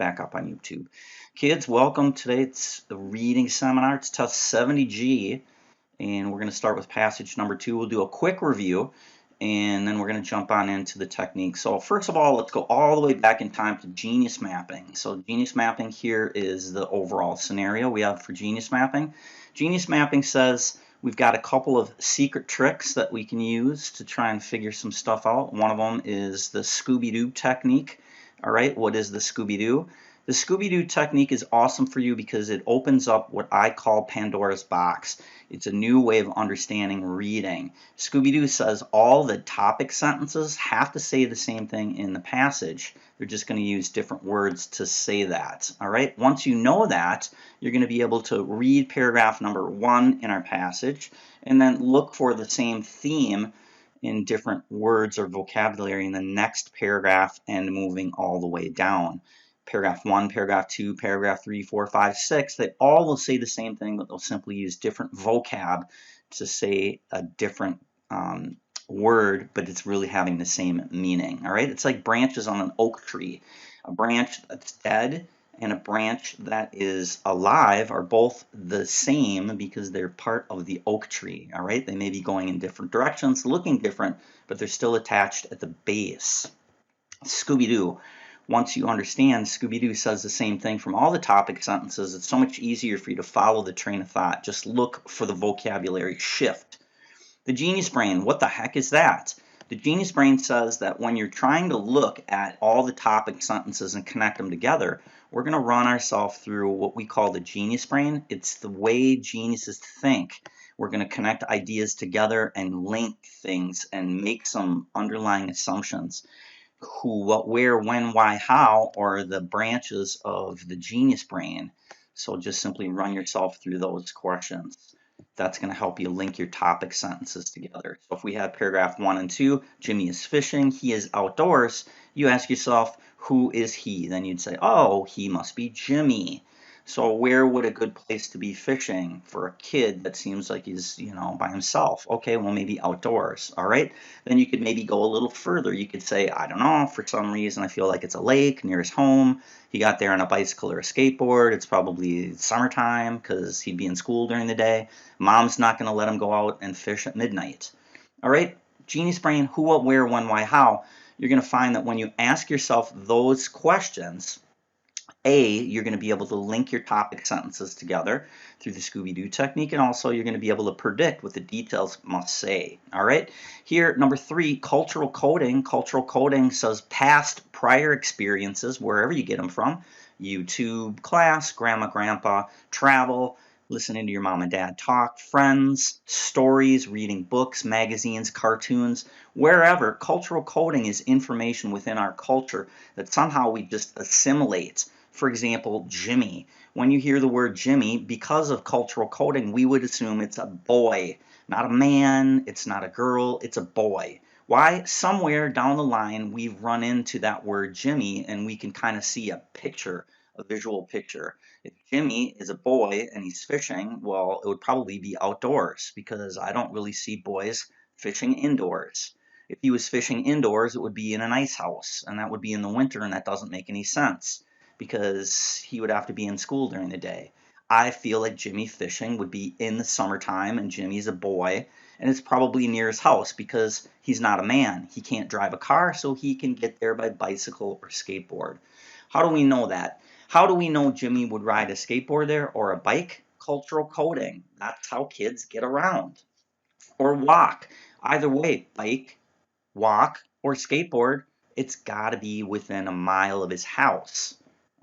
back up on YouTube. Kids, welcome. Today it's the reading seminar. It's test 70G, and we're going to start with passage number 2. We'll do a quick review, and then we're going to jump on into the technique. So first of all, let's go all the way back in time to genius mapping. So genius mapping here is the overall scenario we have for genius mapping. Genius mapping says we've got a couple of secret tricks that we can use to try and figure some stuff out. One of them is the Scooby-Doo technique. All right, what is the Scooby-Doo? The Scooby-Doo technique is awesome for you because it opens up what I call Pandora's box. It's a new way of understanding reading. Scooby-Doo says all the topic sentences have to say the same thing in the passage. They're just going to use different words to say that. All right, once you know that, you're going to be able to read paragraph number 1 in our passage and then look for the same theme in different words or vocabulary in the next paragraph and moving all the way down. Paragraph 1, paragraph 2, paragraph 3, 4, 5, 6, they all will say the same thing, but they'll simply use different vocab to say a different word, but it's really having the same meaning. All right, it's like branches on an oak tree. A branch that's dead and a branch that is alive are both the same because they're part of the oak tree. All right, they may be going in different directions, looking different, but they're still attached at the base. Scooby-Doo. Once you understand, Scooby-Doo says the same thing from all the topic sentences. It's so much easier for you to follow the train of thought. Just look for the vocabulary shift. The genius brain, what the heck is that? The genius brain says that when you're trying to look at all the topic sentences and connect them together, we're going to run ourselves through what we call the genius brain. It's the way geniuses think. We're going to connect ideas together and link things and make some underlying assumptions. Who, what, where, when, why, how are the branches of the genius brain. So just simply run yourself through those questions. That's going to help you link your topic sentences together. So if we have paragraph 1 and 2, Jimmy is fishing, he is outdoors, you ask yourself, who is he? Then you'd say, oh, he must be Jimmy. So where would a good place to be fishing for a kid that seems like he's, by himself? Okay, well, maybe outdoors, all right? Then you could maybe go a little further. You could say, I don't know, for some reason I feel like it's a lake near his home. He got there on a bicycle or a skateboard. It's probably summertime because he'd be in school during the day. Mom's not going to let him go out and fish at midnight. All right, genius brain, who, what, where, when, why, how. You're going to find that when you ask yourself those questions, you're going to be able to link your topic sentences together through the Scooby-Doo technique, and also you're going to be able to predict what the details must say. All right. Here, number 3, cultural coding. Cultural coding says past prior experiences, wherever you get them from. YouTube, class, grandma, grandpa, travel, listening to your mom and dad talk, friends, stories, reading books, magazines, cartoons, wherever. Cultural coding is information within our culture that somehow we just assimilate. For example, Jimmy. When you hear the word Jimmy, because of cultural coding, we would assume it's a boy, not a man, it's not a girl, it's a boy. Why? Somewhere down the line, we've run into that word Jimmy, and we can kind of see a picture, a visual picture. If Jimmy is a boy and he's fishing, well, it would probably be outdoors because I don't really see boys fishing indoors. If he was fishing indoors, it would be in an ice house, and that would be in the winter, and that doesn't make any sense because he would have to be in school during the day. I feel like Jimmy fishing would be in the summertime, and Jimmy's a boy, and it's probably near his house because he's not a man. He can't drive a car, so he can get there by bicycle or skateboard. How do we know that? How do we know Jimmy would ride a skateboard there or a bike? Cultural coding. That's how kids get around. Or walk. Either way, bike, walk, or skateboard, it's got to be within a mile of his house.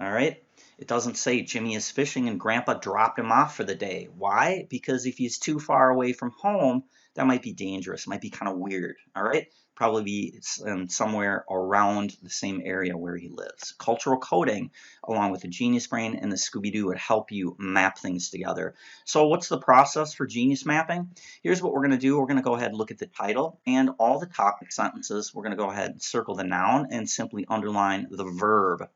All right? It doesn't say Jimmy is fishing and Grandpa dropped him off for the day. Why? Because if he's too far away from home, that might be dangerous. It might be kind of weird. All right? Probably be somewhere around the same area where he lives. Cultural coding, along with the genius brain and the Scooby-Doo, would help you map things together. So what's the process for genius mapping? Here's what we're going to do. We're going to go ahead and look at the title and all the topic sentences. We're going to go ahead and circle the noun and simply underline the verb.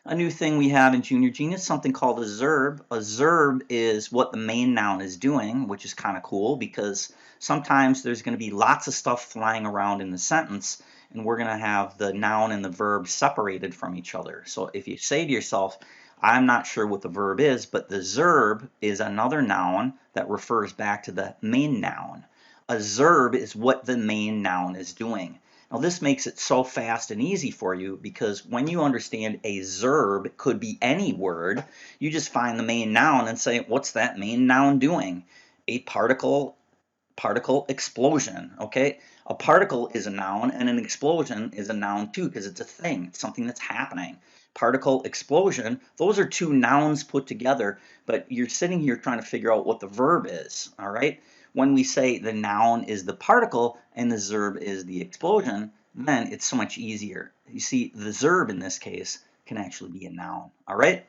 A new thing we have in Junior Genius, something called a zerb. A zerb is what the main noun is doing, which is kind of cool because sometimes there's going to be lots of stuff flying around in the sentence, and we're going to have the noun and the verb separated from each other. So if you say to yourself, I'm not sure what the verb is, but the zerb is another noun that refers back to the main noun. A zerb is what the main noun is doing. Now this makes it so fast and easy for you because when you understand a zerb could be any word, you just find the main noun and say, what's that main noun doing? A particle explosion, okay? A particle is a noun and an explosion is a noun too because it's a thing, it's something that's happening. Particle, explosion, those are two nouns put together, but you're sitting here trying to figure out what the verb is, all right? When we say the noun is the particle and the verb is the explosion, then it's so much easier. You see, the verb in this case can actually be a noun, all right?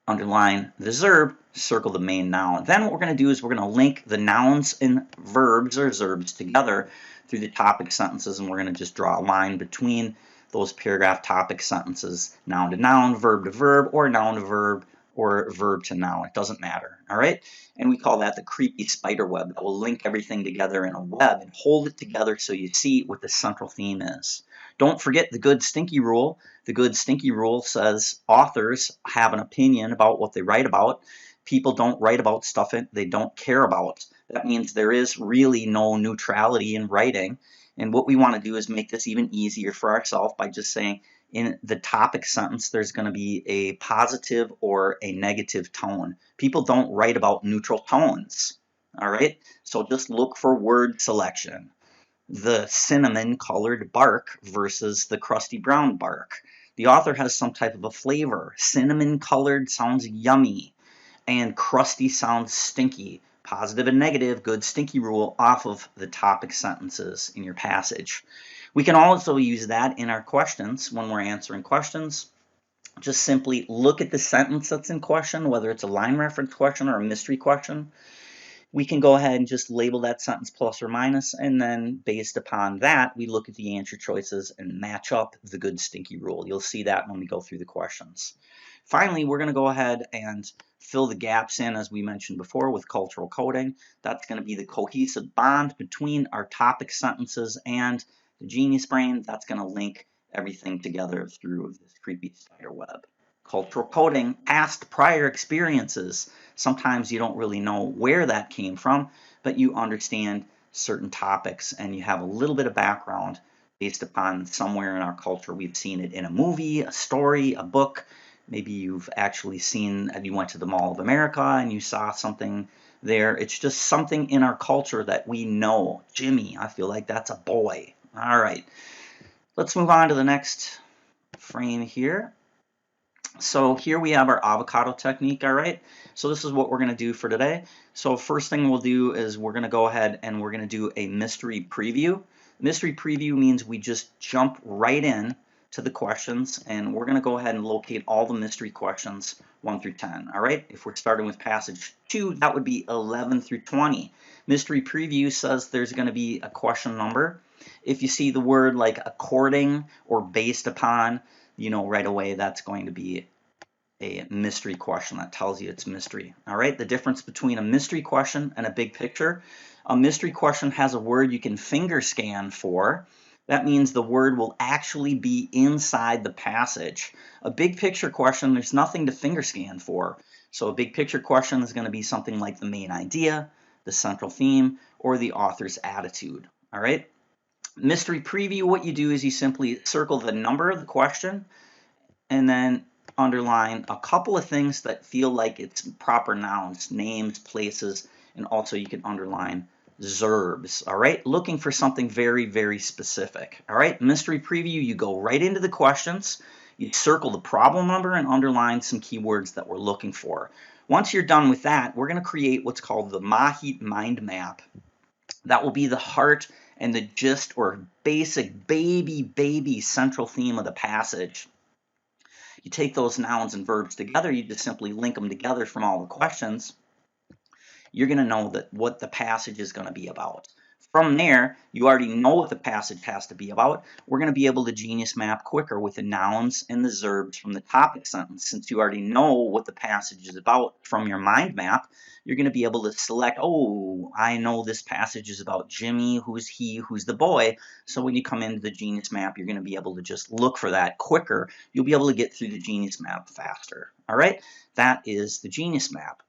Underline the verb, circle the main noun. Then what we're going to do is we're going to link the nouns and verbs or verbs together through the topic sentences, and we're going to just draw a line between those paragraph topic sentences, noun to noun, verb to verb, or noun to verb, or verb to noun. It doesn't matter, all right? And we call that the creepy spider web that will link everything together in a web and hold it together so you see what the central theme is. Don't forget the good stinky rule. The good stinky rule says authors have an opinion about what they write about. People don't write about stuff they don't care about. That means there is really no neutrality in writing. And what we want to do is make this even easier for ourselves by just saying in the topic sentence, there's going to be a positive or a negative tone. People don't write about neutral tones. All right. So just look for word selection. The cinnamon colored bark versus the crusty brown bark. The author has some type of a flavor. Cinnamon colored sounds yummy and crusty sounds stinky. Positive and negative, good stinky rule off of the topic sentences in your passage. We can also use that in our questions when we're answering questions. Just simply look at the sentence that's in question, whether it's a line reference question or a mystery question. We can go ahead and just label that sentence plus or minus, and then based upon that, we look at the answer choices and match up the good stinky rule. You'll see that when we go through the questions. Finally, we're going to go ahead and fill the gaps in, as we mentioned before, with cultural coding. That's going to be the cohesive bond between our topic sentences and the Genius Brain. That's going to link everything together through this creepy spider web. Cultural coding, past prior experiences. Sometimes you don't really know where that came from, but you understand certain topics and you have a little bit of background based upon somewhere in our culture. We've seen it in a movie, a story, a book. Maybe you've actually seen, you went to the Mall of America and you saw something there. It's just something in our culture that we know. Jimmy, I feel like that's a boy. All right, let's move on to the next frame here. So here we have our avocado technique, all right? So this is what we're going to do for today. So first thing we'll do is we're going to go ahead and we're going to do a mystery preview. Mystery preview means we just jump right in to the questions, and we're going to go ahead and locate all the mystery questions 1 through 10, all right? If we're starting with passage 2, that would be 11 through 20. Mystery preview says there's going to be a question number. If you see the word like according or based upon, you know right away that's going to be a mystery question. That tells you it's mystery. All right, the difference between a mystery question and a big picture. A mystery question has a word you can finger scan for. That means the word will actually be inside the passage. A big picture question, there's nothing to finger scan for. So a big picture question is going to be something like the main idea, the central theme, or the author's attitude. All right. Mystery preview, what you do is you simply circle the number of the question and then underline a couple of things that feel like it's proper nouns, names, places, and also you can underline verbs, all right? Looking for something very, very specific, all right? Mystery preview, you go right into the questions, you circle the problem number and underline some keywords that we're looking for. Once you're done with that, we're going to create what's called the Mahit mind map. That will be the heart and the gist or basic baby central theme of the passage. You take those nouns and verbs together, you just simply link them together from all the questions. You're going to know that what the passage is going to be about. From there, you already know what the passage has to be about. We're going to be able to genius map quicker with the nouns and the verbs from the topic sentence. Since you already know what the passage is about from your mind map, you're going to be able to select, oh, I know this passage is about Jimmy, who's he, who's the boy. So when you come into the genius map, you're going to be able to just look for that quicker. You'll be able to get through the genius map faster. All right, that is the genius map.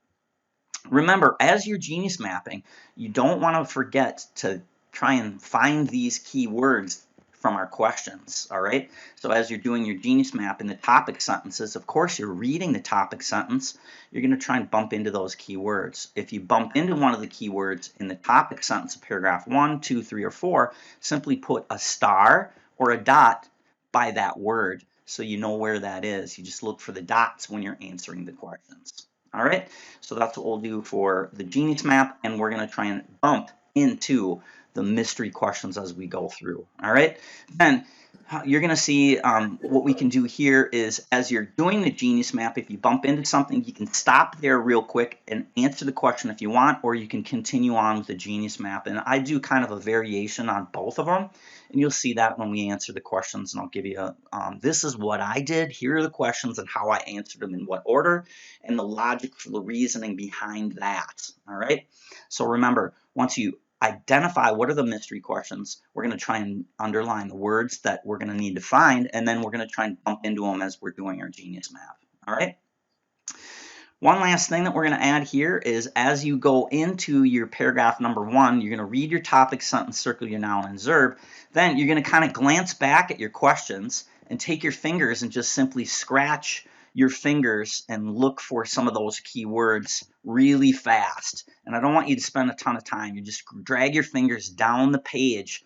Remember, as you're genius mapping, you don't want to forget to try and find these key words from our questions, all right? So as you're doing your genius map in the topic sentences, of course, you're reading the topic sentence. You're going to try and bump into those key words. If you bump into one of the key words in the topic sentence of paragraph 1, 2, 3, or 4, simply put a star or a dot by that word so you know where that is. You just look for the dots when you're answering the questions. All right, so that's what we'll do for the genius map, and we're going to try and bump into the mystery questions as we go through. All right, then you're going to see what we can do here is as you're doing the genius map, if you bump into something, you can stop there real quick and answer the question if you want, or you can continue on with the genius map. And I do kind of a variation on both of them, and you'll see that when we answer the questions, and I'll give you this is what I did, here are the questions and how I answered them in what order, and the logic for the reasoning behind that. All right, so remember, once you identify what are the mystery questions, we're going to try and underline the words that we're going to need to find, and then we're going to try and bump into them as we're doing our genius map. All right. One last thing that we're going to add here is as you go into your paragraph number 1, you're going to read your topic sentence, circle your noun and verb. Then you're going to kind of glance back at your questions and take your fingers and just simply scratch your fingers and look for some of those key words really fast. And I don't want you to spend a ton of time. You just drag your fingers down the page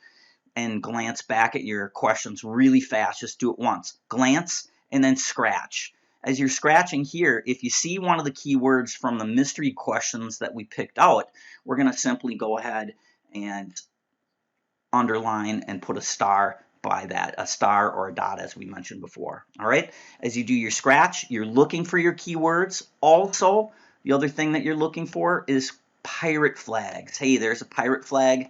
and glance back at your questions really fast. Just do it once. Glance and then scratch. As you're scratching here, if you see one of the key words from the mystery questions that we picked out, we're going to simply go ahead and underline and put a star by that, a star or a dot as we mentioned before. All right, as you do your scratch, you're looking for your keywords. Also, the other thing that you're looking for is pirate flags. Hey, there's a pirate flag.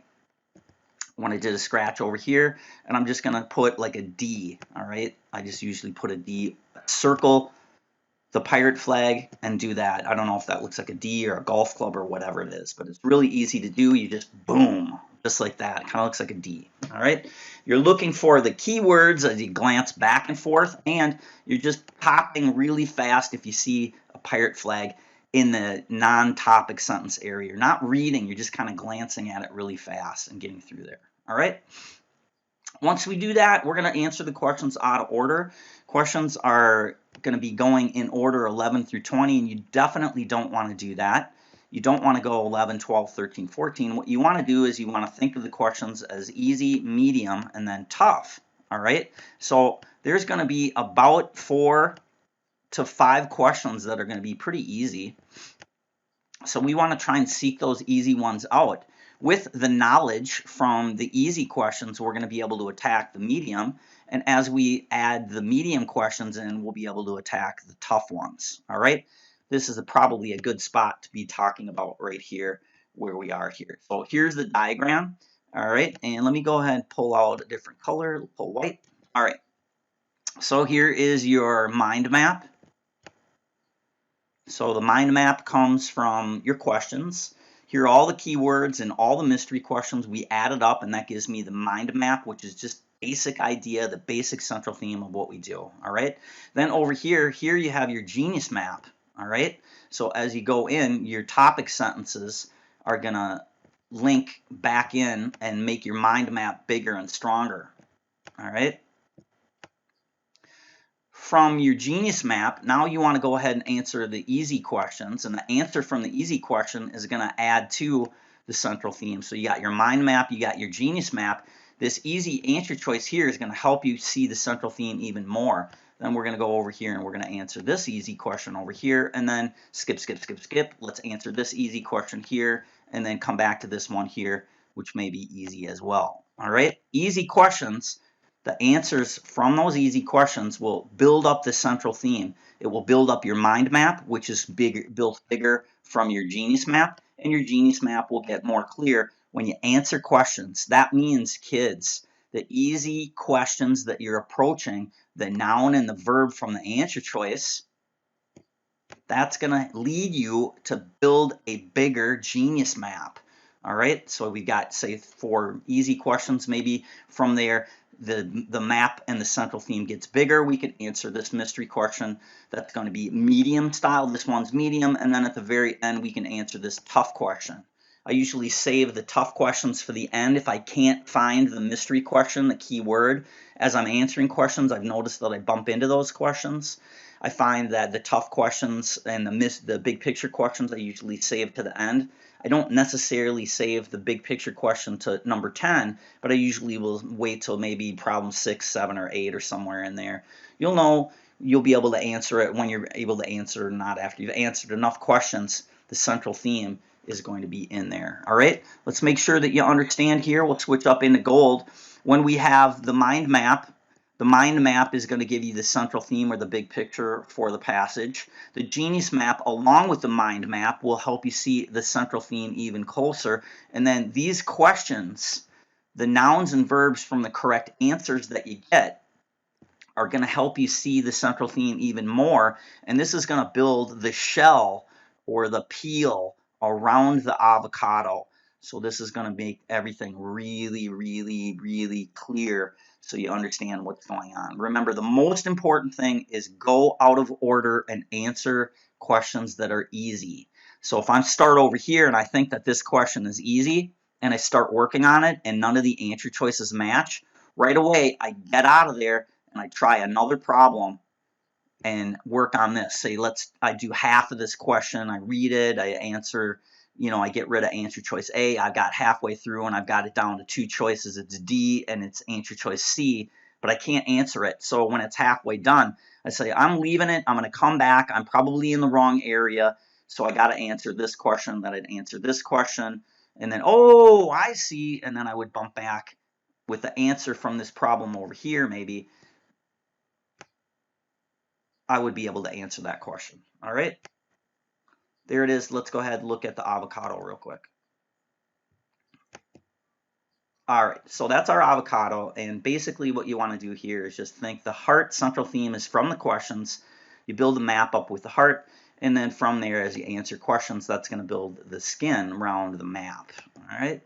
When I did a scratch over here, and I'm just gonna put like a D. All right, I just usually put a D, circle the pirate flag and do that. I don't know if that looks like a D or a golf club or whatever it is, but it's really easy to do. You just boom, just like that. It kind of looks like a D. All right. You're looking for the keywords as you glance back and forth, and you're just popping really fast if you see a pirate flag in the non-topic sentence area. You're not reading, you're just kind of glancing at it really fast and getting through there. All right. Once we do that, we're going to answer the questions out of order. Questions are going to be going in order 11 through 20, and you definitely don't want to do that. You don't want to go 11, 12, 13, 14. What you want to do is you want to think of the questions as easy, medium, and then tough. All right? So there's going to be about 4 to 5 questions that are going to be pretty easy. So we want to try and seek those easy ones out. With the knowledge from the easy questions, we're going to be able to attack the medium. And as we add the medium questions in, we'll be able to attack the tough ones. All right? This is probably a good spot to be talking about right here where we are here. So here's the diagram. All right, and let me go ahead and pull out a different color. Pull white. All right, so here is your mind map. So the mind map comes from your questions. Here are all the keywords and all the mystery questions. We added up, and that gives me the mind map, which is just basic idea, the basic central theme of what we do. All right, then over here you have your genius map. All right, so as you go in, your topic sentences are going to link back in and make your mind map bigger and stronger. All right. From your genius map, now you want to go ahead and answer the easy questions, and the answer from the easy question is going to add to the central theme. So you got your mind map, you got your genius map. This easy answer choice here is going to help you see the central theme even more. Then we're going to go over here and we're going to answer this easy question over here, and then skip. Let's answer this easy question here, and then come back to this one here, which may be easy as well. All right, easy questions. The answers from those easy questions will build up the central theme. It will build up your mind map, which is built bigger from your genius map, and your genius map will get more clear when you answer questions, that means, kids, the easy questions that you're approaching, the noun and the verb from the answer choice, that's going to lead you to build a bigger genius map. All right, so we got, say, for easy questions, maybe from there, the map and the central theme gets bigger. We could answer this mystery question that's going to be medium style. This one's medium, and then at the very end, we can answer this tough question. I usually save the tough questions for the end if I can't find the mystery question, the key word. As I'm answering questions, I've noticed that I bump into those questions. I find that the tough questions and the big picture questions I usually save to the end. I don't necessarily save the big picture question to number 10, but I usually will wait till maybe problem 6, 7, or 8 or somewhere in there. You'll know you'll be able to answer it when you're able to answer it, not after you've answered enough questions. The central theme is going to be in there. All right, let's make sure that you understand here. We'll switch up into gold. When we have the mind map is going to give you the central theme or the big picture for the passage. The genius map, along with the mind map, will help you see the central theme even closer. And then these questions, the nouns and verbs from the correct answers that you get, are going to help you see the central theme even more. And this is going to build the shell or the peel around the avocado. So this is going to make everything really, really, really clear so you understand what's going on. Remember, the most important thing is go out of order and answer questions that are easy. So if I start over here and I think that this question is easy and I start working on it and none of the answer choices match, right away I get out of there and I try another problem and work on this. Say, I do half of this question, I read it, I answer, I get rid of answer choice A, I got halfway through and I've got it down to 2 choices. It's D and it's answer choice C, but I can't answer it. So when it's halfway done, I say, I'm leaving it, I'm going to come back, I'm probably in the wrong area, so I got to answer this question, then I'd answer this question, and then, oh, I see, and then I would bump back with the answer from this problem over here, maybe, I would be able to answer that question. All right, there it is. Let's go ahead and look at the avocado real quick. All right, so that's our avocado, and basically what you want to do here is just think the heart central theme is from the questions. You build a map up with the heart, and then from there, as you answer questions, that's going to build the skin around the map. All right,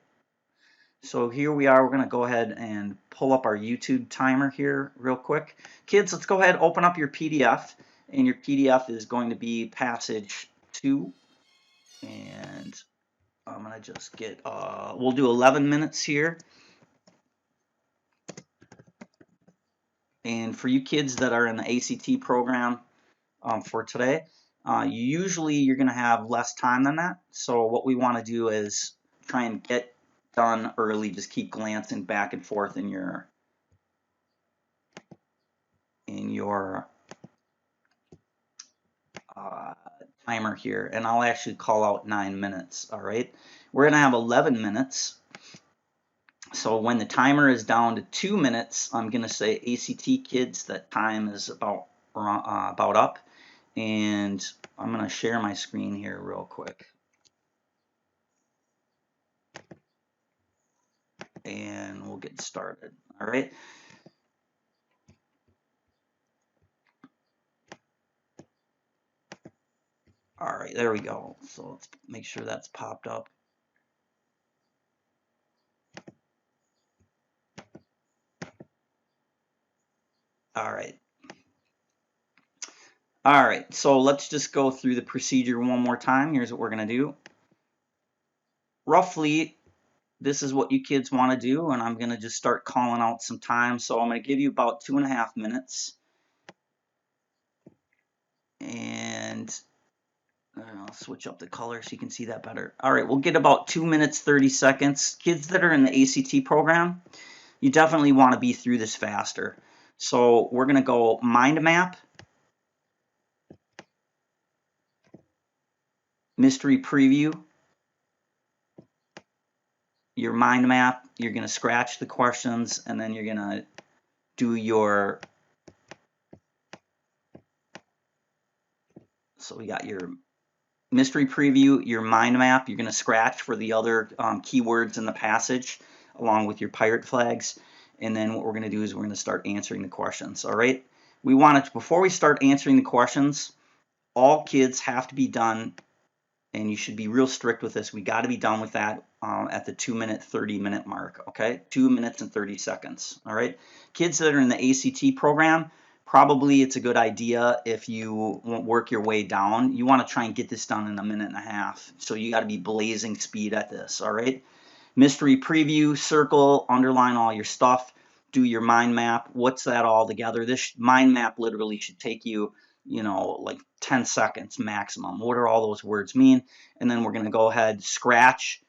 so here we are. We're going to go ahead and pull up our YouTube timer here real quick. Kids, let's go ahead and open up your PDF, and your PDF is going to be passage 2, and I'm going to just get, we'll do 11 minutes here. And for you kids that are in the ACT program for today, usually you're going to have less time than that. So what we want to do is try and get done early. Just keep glancing back and forth in your timer here, and I'll actually call out 9 minutes. All right, we're going to have 11 minutes. So when the timer is down to 2 minutes, I'm going to say, ACT kids, that time is about up. And I'm going to share my screen here real quick. And we'll get started. All right. All right, there we go. So let's make sure that's popped up. All right. All right, so let's just go through the procedure one more time. Here's what we're going to do. Roughly, this is what you kids want to do, and I'm going to just start calling out some time. So I'm going to give you about 2.5 minutes. And I'll switch up the color so you can see that better. All right, we'll get about 2 minutes, 30 seconds. Kids that are in the ACT program, you definitely want to be through this faster. So we're going to go mind map, mystery preview, your mind map, you're going to scratch the questions, and then you're going to do your, so we got your Mystery preview, your mind map. You're going to scratch for the other keywords in the passage along with your pirate flags. And then what we're going to do is we're going to start answering the questions. All right. We want to, before we start answering the questions, all kids have to be done, and you should be real strict with this. We got to be done with that at the 2-minute, 30-minute mark. Okay. 2 minutes and 30 seconds. All right. Kids that are in the ACT program, probably it's a good idea if you work your way down. You want to try and get this done in a minute and a half. So you got to be blazing speed at this. All right. Mystery preview, circle, underline all your stuff, do your mind map. What's that all together? This mind map literally should take you, like 10 seconds maximum. What do all those words mean? And then we're going to go ahead, scratch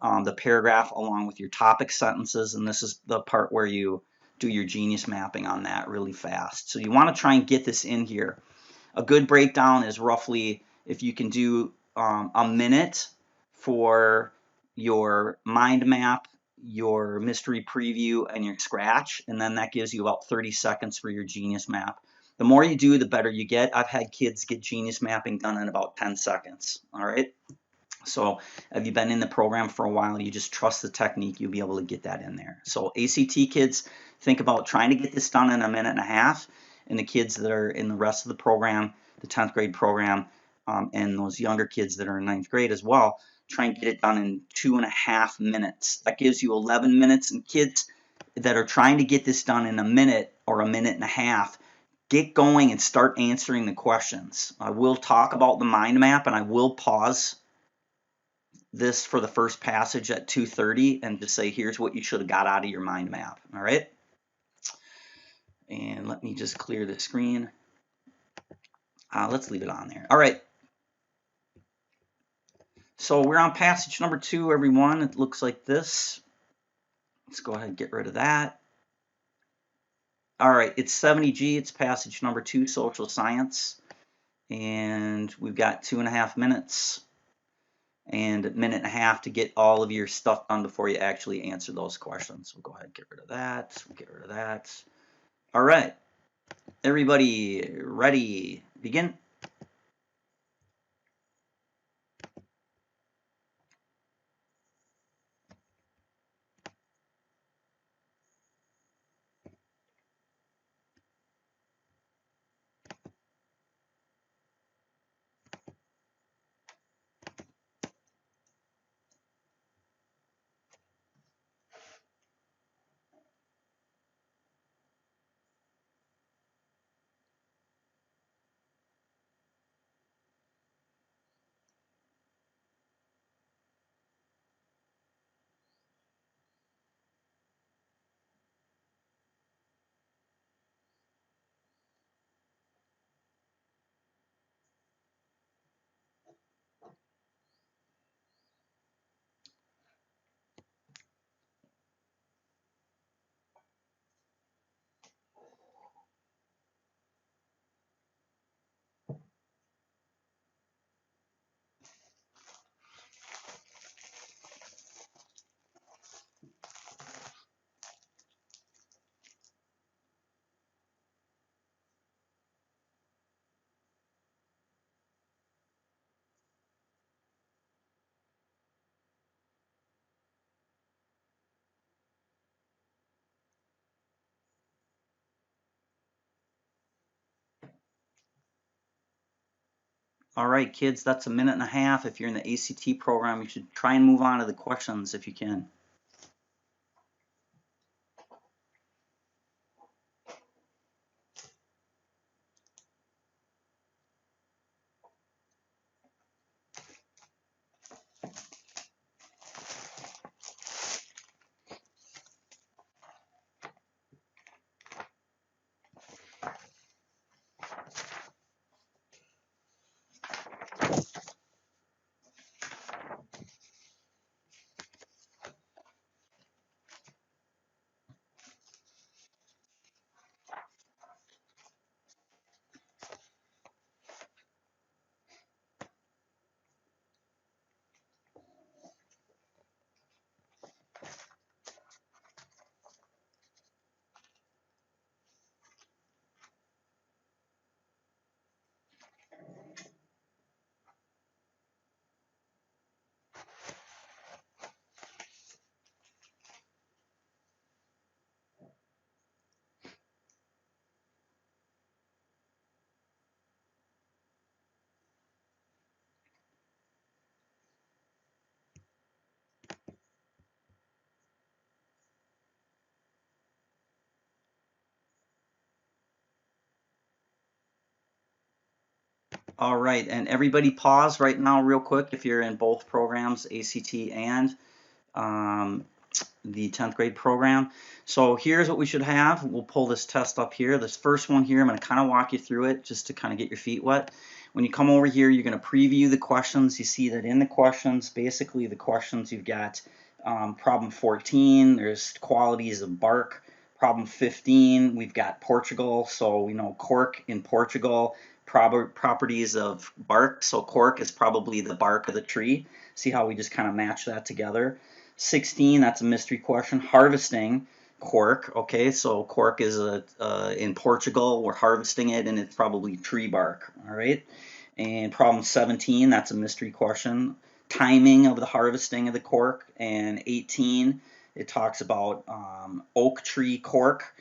the paragraph along with your topic sentences. And this is the part where you do your genius mapping on that really fast. So you want to try and get this in here. A good breakdown is roughly, if you can do a minute for your mind map, your mystery preview, and your scratch, and then that gives you about 30 seconds for your genius map. The more you do, the better you get. I've had kids get genius mapping done in about 10 seconds. All right. So if you've been in the program for a while, you just trust the technique, you'll be able to get that in there. So ACT kids, think about trying to get this done in a minute and a half. And the kids that are in the rest of the program, the 10th grade program, and those younger kids that are in 9th grade as well, try and get it done in 2.5 minutes. That gives you 11 minutes. And kids that are trying to get this done in a minute or a minute and a half, get going and start answering the questions. I will talk about the mind map, and I will pause this for the first passage at 2:30 and just say, here's what you should have got out of your mind map. All right. And let me just clear the screen. Let's leave it on there. All right. So we're on passage number 2, everyone. It looks like this. Let's go ahead and get rid of that. All right. It's 70G. It's passage number 2, social science. And we've got 2.5 minutes and a minute and a half to get all of your stuff done before you actually answer those questions. We'll go ahead and get rid of that. We'll get rid of that. All right. Everybody ready? Begin. All right, kids, that's a minute and a half. If you're in the ACT program, you should try and move on to the questions if you can. All right, and everybody pause right now real quick if you're in both programs, ACT and um, the 10th grade program. So here's what we should have. We'll pull this test up here. This first one here, I'm going to kind of walk you through it just to kind of get your feet wet. When you come over here, you're going to preview the questions. You see that in the questions, basically the questions you've got problem 14, there's qualities of bark. Problem 15, we've got Portugal, so we know cork in Portugal, properties of bark, so cork is probably the bark of the tree. See how we just kind of match that together. 16, that's a mystery question. Harvesting cork. Okay, so cork is in Portugal. We're harvesting it, and it's probably tree bark. All right. And problem 17, that's a mystery question. Timing of the harvesting of the cork. And 18, it talks about oak tree cork.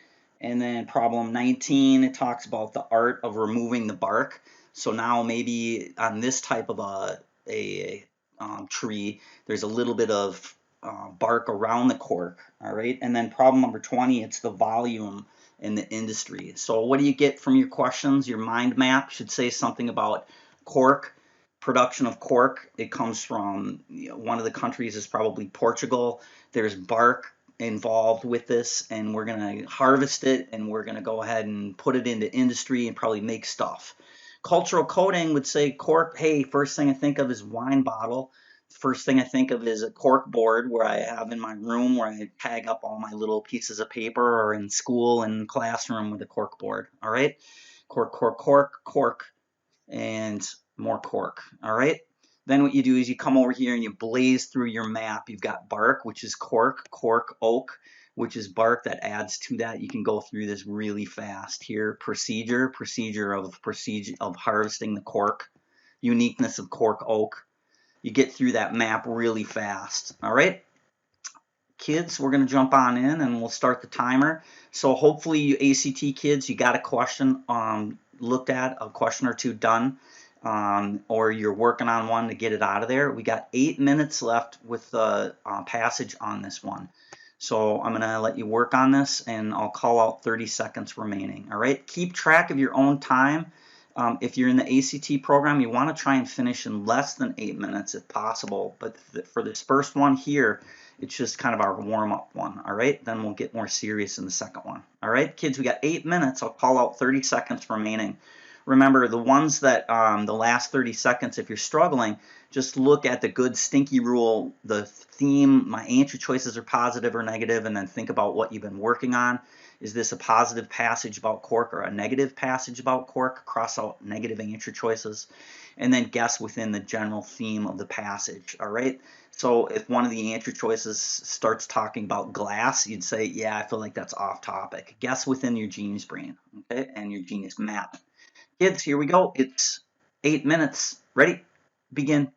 And then problem 19, it talks about the art of removing the bark. So now maybe on this type of a tree, there's a little bit of bark around the cork. All right. And then problem number 20, it's the volume in the industry. So what do you get from your questions? Your mind map should say something about cork, production of cork. It comes from, one of the countries is probably Portugal. There's bark involved with this, and we're going to harvest it, and we're going to go ahead and put it into industry and probably make stuff. Cultural coding would say cork. Hey, first thing I think of is wine bottle. First thing I think of is a cork board where I have in my room where I tag up all my little pieces of paper, or in school and classroom with a cork board. All right. Cork, cork, cork, cork, and more cork. All right. Then what you do is you come over here and you blaze through your map. You've got bark, which is cork, cork, oak, which is bark that adds to that. You can go through this really fast here. Procedure of harvesting the cork, uniqueness of cork, oak. You get through that map really fast. All right. Kids, we're going to jump on in and we'll start the timer. So hopefully you ACT kids, you got a question looked at, a question or two done, or you're working on one to get it out of there. We got 8 minutes left with the passage on this one. So I'm going to let you work on this, and I'll call out 30 seconds remaining. All right, keep track of your own time. If you're in the ACT program, you want to try and finish in less than 8 minutes if possible. But for this first one here, it's just kind of our warm-up one. All right, then we'll get more serious in the second one. All right, kids, we got 8 minutes. I'll call out 30 seconds remaining. Remember, the ones that the last 30 seconds, if you're struggling, just look at the good stinky rule, the theme, my answer choices are positive or negative, and then think about what you've been working on. Is this a positive passage about cork or a negative passage about cork? Cross out negative answer choices, and then guess within the general theme of the passage. All right. So if one of the answer choices starts talking about glass, you'd say, yeah, I feel like that's off topic. Guess within your genius brain, okay, and your genius map. Kids, here we go. It's 8 minutes. Ready? Begin.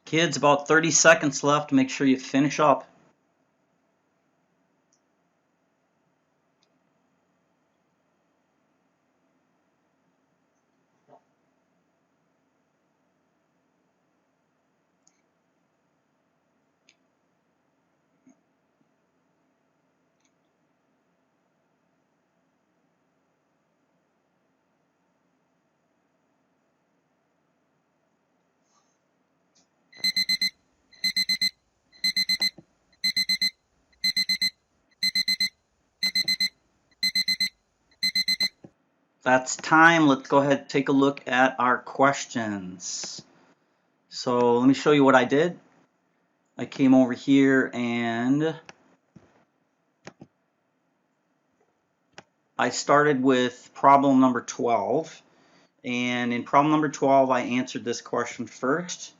Kids, about 30 seconds left. Make sure you finish up. That's time. Let's go ahead and take a look at our questions. So let me show you what I did. I came over here and I started with problem number 12. And in problem number 12, I answered this question first.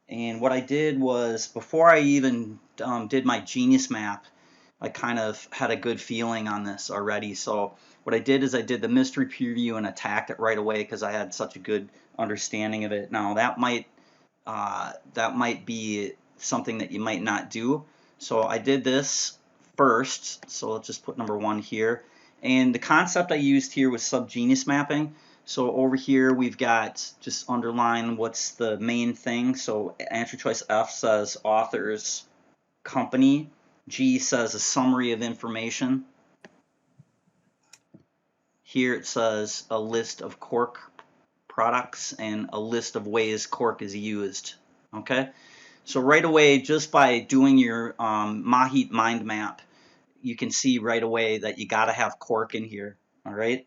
And what I did was, before I even did my Genius map, I kind of had a good feeling on this already. So what I did is I did the mystery preview and attacked it right away because I had such a good understanding of it. Now that might be something that you might not do. So I did this first. So let's just put number 1 here. And the concept I used here was subgenius mapping. So over here we've got, just underline what's the main thing. So answer choice F says authors, company. G says a summary of information. Here it says a list of cork products and a list of ways cork is used. Okay, so right away, just by doing your Mahit mind map, you can see right away that you got to have cork in here. All right,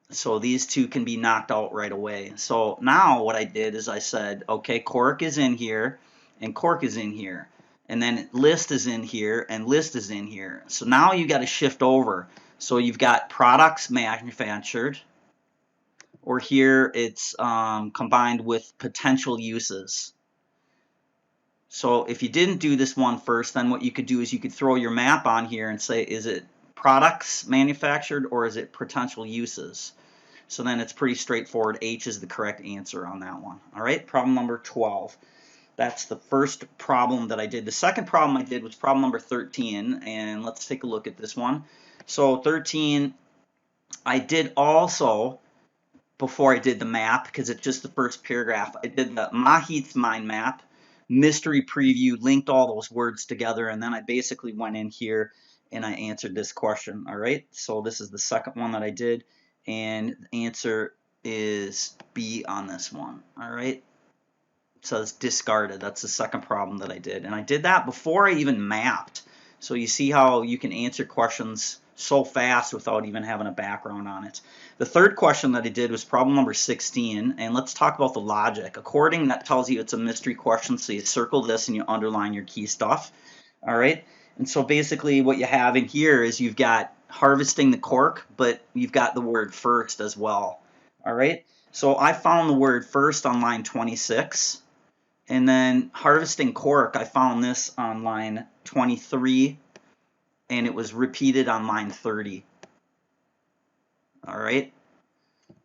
so these two can be knocked out right away. So now what I did is I said, okay, cork is in here and cork is in here. And then list is in here and list is in here. So now you got to shift over. So you've got products manufactured, or here it's combined with potential uses. So if you didn't do this one first, then what you could do is you could throw your map on here and say, is it products manufactured or is it potential uses? So then it's pretty straightforward. H is the correct answer on that one. All right, problem number 12. That's the first problem that I did. The second problem I did was problem number 13, and let's take a look at this one. So 13, I did also, before I did the map, because it's just the first paragraph, I did the Mahit's mind map, mystery preview, linked all those words together, and then I basically went in here and I answered this question. All right, so this is the second one that I did, and the answer is B on this one. All right, it says discarded. That's the second problem that I did, and I did that before I even mapped. So you see how you can answer questions so fast without even having a background on it. The third question that I did was problem number 16, and let's talk about the logic. According, that tells you it's a mystery question, so you circle this and you underline your key stuff. All right, and so basically what you have in here is you've got harvesting the cork, but you've got the word first as well. All right, so I found the word first on line 26, and then harvesting cork, I found this on line 23, and it was repeated on line 30. All right,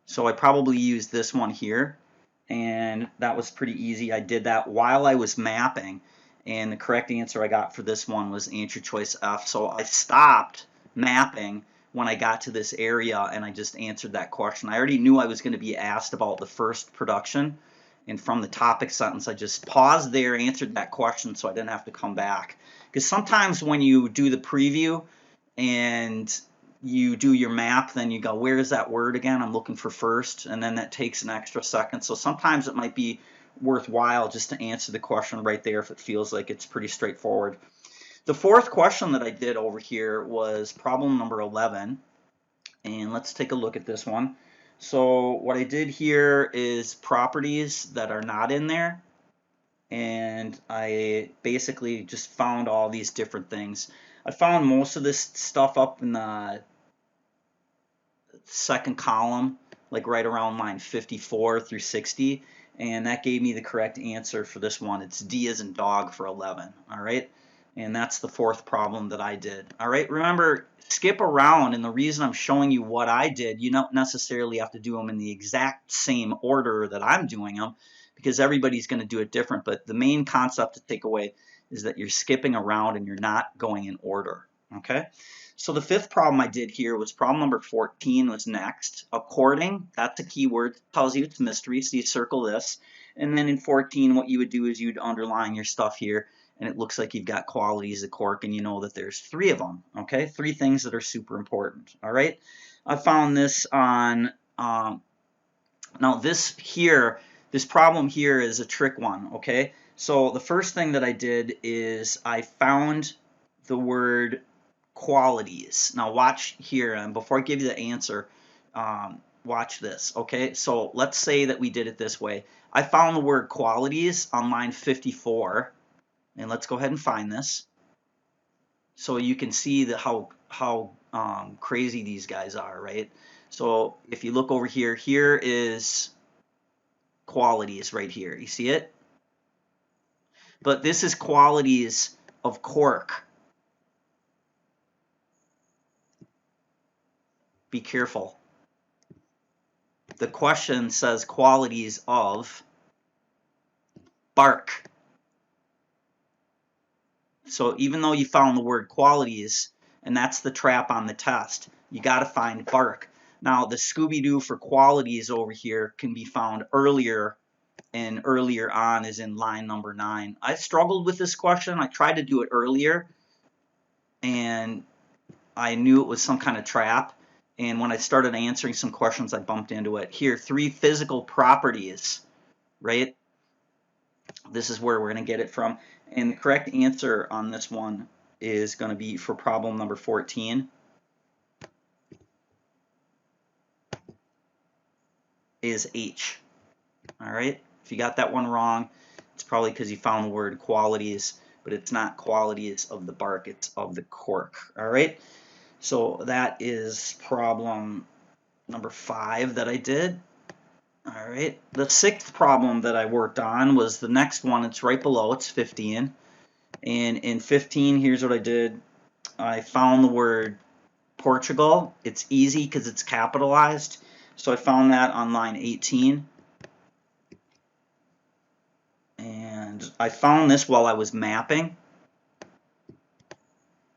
so I probably used this one here, and that was pretty easy. I did that while I was mapping, and the correct answer I got for this one was answer choice F. So I stopped mapping when I got to this area, and I just answered that question. I already knew I was going to be asked about the first production, and from the topic sentence, I just paused there, answered that question so I didn't have to come back. Because sometimes when you do the preview and you do your map, then you go, where is that word again? I'm looking for first, and then that takes an extra second. So sometimes it might be worthwhile just to answer the question right there if it feels like it's pretty straightforward. The fourth question that I did over here was problem number 11, and let's take a look at this one. So what I did here is properties that are not in there, and I basically just found all these different things. I found most of this stuff up in the second column, like right around line 54 through 60, and that gave me the correct answer for this one. It's D as in dog for 11. All right, and that's the fourth problem that I did. All right, remember, skip around, and the reason I'm showing you what I did, you don't necessarily have to do them in the exact same order that I'm doing them, because everybody's going to do it different. But the main concept to take away is that you're skipping around and you're not going in order. Okay. So the fifth problem I did here was problem number 14 was next. According, that's a keyword, tells you it's mystery, so you circle this. And then in 14, what you would do is you'd underline your stuff here, and it looks like you've got qualities of cork, and you know that there's 3 of them, okay? 3 things that are super important, all right? I found this on, now this problem here is a trick one, okay? So the first thing that I did is I found the word qualities. Now watch here, and before I give you the answer, watch this, okay? So let's say that we did it this way. I found the word qualities on line 54, and let's go ahead and find this so you can see how crazy these guys are, right? So if you look over here, here is qualities right here. You see it? But this is qualities of cork. Be careful. The question says qualities of bark. So even though you found the word qualities, and that's the trap on the test, you got to find bark. Now the Scooby-Doo for qualities over here can be found earlier, and earlier on is in line number 9. I struggled with this question. I tried to do it earlier, and I knew it was some kind of trap. And when I started answering some questions, I bumped into it. Here, 3 physical properties, right? This is where we're going to get it from. And the correct answer on this one is going to be for problem number 14 is H. All right? If you got that one wrong, it's probably because you found the word qualities, but it's not qualities of the bark, it's of the cork. All right? So that is problem number 5 that I did. All right. The 6th problem that I worked on was the next one. It's right below. It's 15. And in 15, here's what I did. I found the word Portugal. It's easy because it's capitalized. So I found that on line 18. And I found this while I was mapping.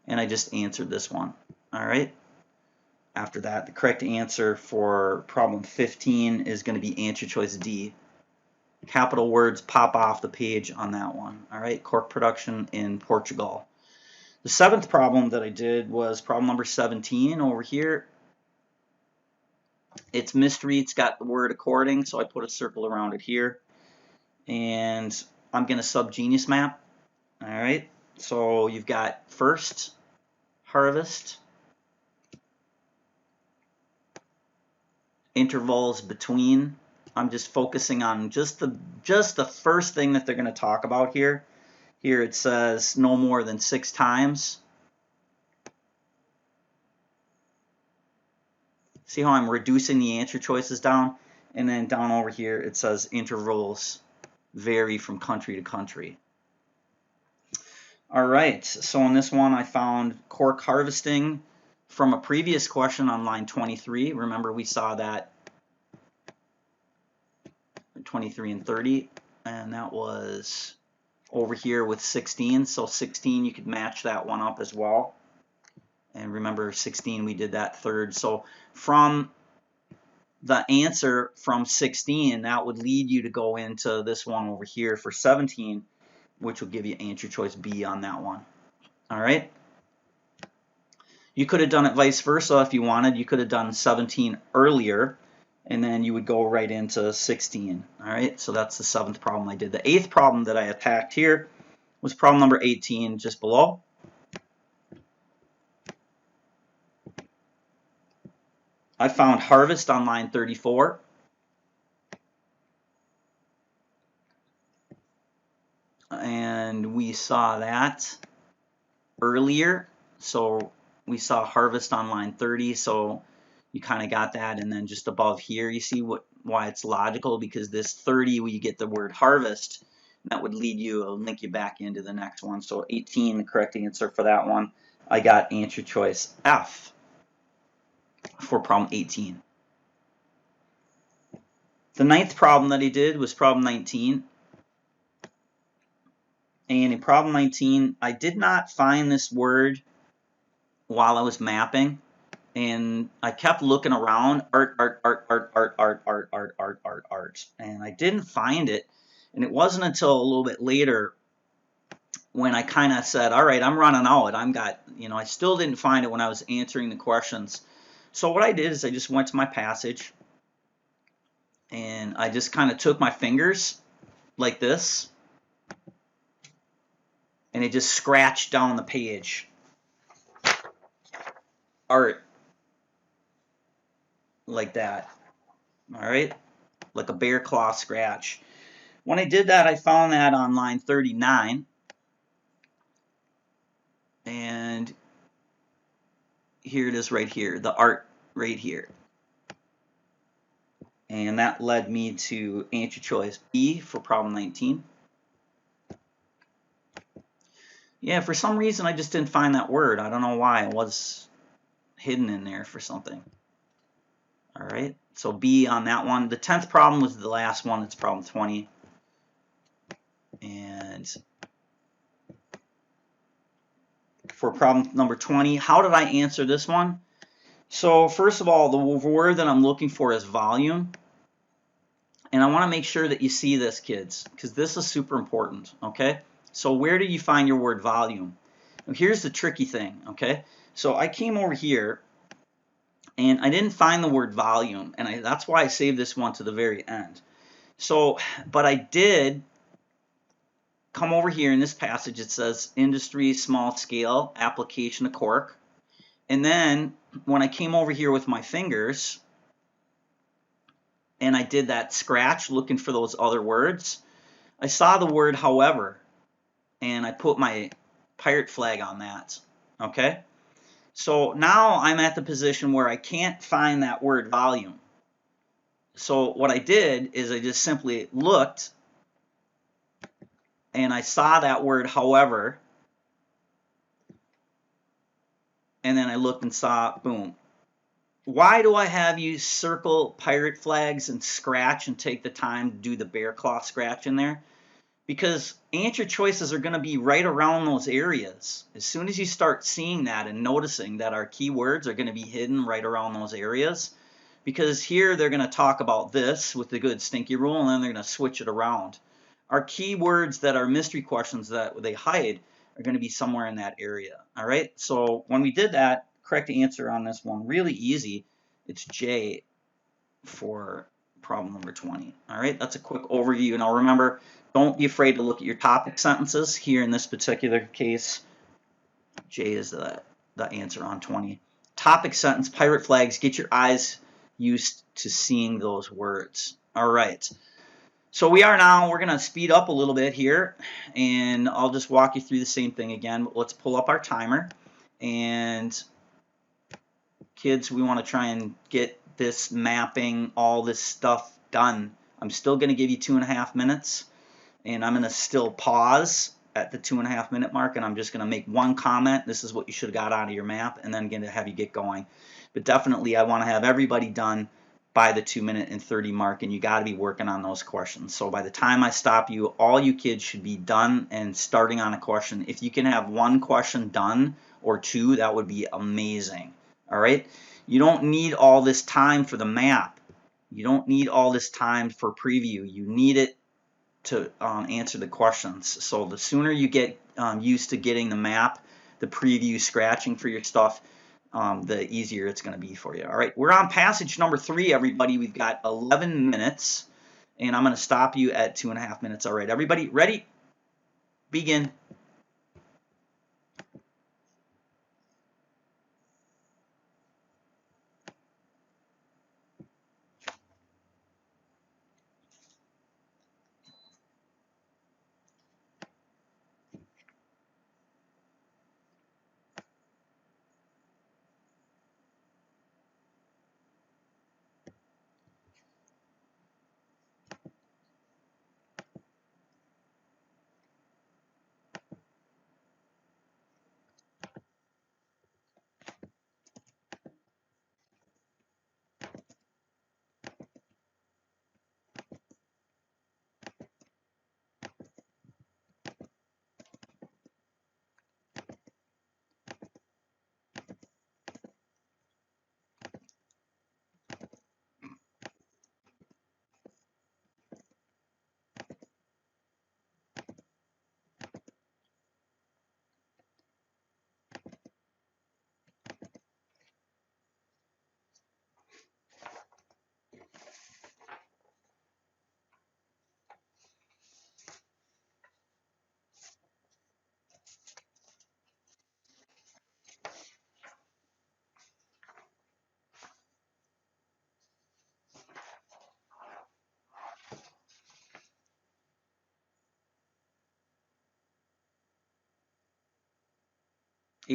And I just answered this one. All right. After that, the correct answer for problem 15 is going to be answer choice D. Capital words pop off the page on that one. All right, cork production in Portugal. The 7th problem that I did was problem number 17 over here. It's mystery. It's got the word according, so I put a circle around it here. And I'm going to sub-genius map. All right, so you've got first, harvest, intervals between. I'm just focusing on just the first thing that they're going to talk about here. Here it says no more than 6 times. See how I'm reducing the answer choices down? And then down over here it says intervals vary from country to country. All right, so in this one I found cork harvesting from a previous question on line 23. Remember we saw that 23 and 30, and that was over here with 16. So 16, you could match that one up as well. And remember 16, we did that third. So from the answer from 16, that would lead you to go into this one over here for 17, which will give you answer choice B on that one. All right. You could have done it vice versa if you wanted. You could have done 17 earlier, and then you would go right into 16. All right, so that's the 7th problem I did. The 8th problem that I attacked here was problem number 18, just below. I found harvest on line 34. And we saw that earlier. So we saw harvest on line 30, so you kind of got that. And then just above here, you see why it's logical, because this 30, where you get the word harvest, that would lead you, it'll link you back into the next one. So 18, the correct answer for that one. I got answer choice F for problem 18. The ninth problem that he did was problem 19. And in problem 19, I did not find this word while I was mapping. And I kept looking around, art, and I didn't find it. And it wasn't until a little bit later when I kind of said, all right, I'm running out. I still didn't find it when I was answering the questions. So what I did is I just went to my passage and I just kind of took my fingers like this and it just scratched down the page. Art. Like that. All right? Like a bear claw scratch. When I did that, I found that on line 39. And here it is right here, the art right here. And that led me to answer choice B for problem 19. Yeah, for some reason I just didn't find that word. I don't know why. It was hidden in there for something. All right, so B on that one. The 10th problem was the last one. It's problem 20. And for problem number 20, how did I answer this one? So first of all, the word that I'm looking for is volume. And I want to make sure that you see this, kids, because this is super important, okay? So where do you find your word volume? Now, here's the tricky thing, okay? So I came over here, and I didn't find the word volume, and that's why I saved this one to the very end. So, but I did come over here in this passage. It says industry, small scale, application of cork. And then when I came over here with my fingers, and I did that scratch looking for those other words, I saw the word however, and I put my pirate flag on that, okay? So now I'm at the position where I can't find that word volume. So what I did is I just simply looked, and I saw that word however, and then I looked and saw, boom. Why do I have you circle pirate flags and scratch and take the time to do the bear claw scratch in there? Because answer choices are going to be right around those areas. As soon as you start seeing that and noticing that our keywords are going to be hidden right around those areas, because here they're going to talk about this with the good stinky rule, and then they're going to switch it around. Our keywords that are mystery questions that they hide are going to be somewhere in that area. All right, so when we did that, correct answer on this one, really easy. It's J for problem number 20. All right, that's a quick overview. Now remember, don't be afraid to look at your topic sentences. Here in this particular case, J is the answer on 20. Topic sentence, pirate flags, get your eyes used to seeing those words. All right. So we're going to speed up a little bit here, and I'll just walk you through the same thing again. Let's pull up our timer. And kids, we want to try and get this mapping, all this stuff done. I'm still going to give you 2.5 minutes, and I'm going to still pause at the 2.5 minute mark, and I'm just going to make one comment. This is what you should have got out of your map, and then going to have you get going. But definitely, I want to have everybody done by the 2-minute and 30 mark, and you got to be working on those questions. So by the time I stop you, all you kids should be done and starting on a question. If you can have one question done or two, that would be amazing. All right? You don't need all this time for the map. You don't need all this time for preview. You need it to answer the questions. So the sooner you get used to getting the map, the preview, scratching for your stuff, the easier it's going to be for you. All right, we're on passage number 3, everybody. We've got 11 minutes, and I'm going to stop you at 2.5 minutes. All right, everybody, ready? Begin.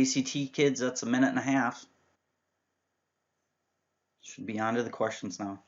ACT kids, that's a minute and a half. Should be on to the questions now.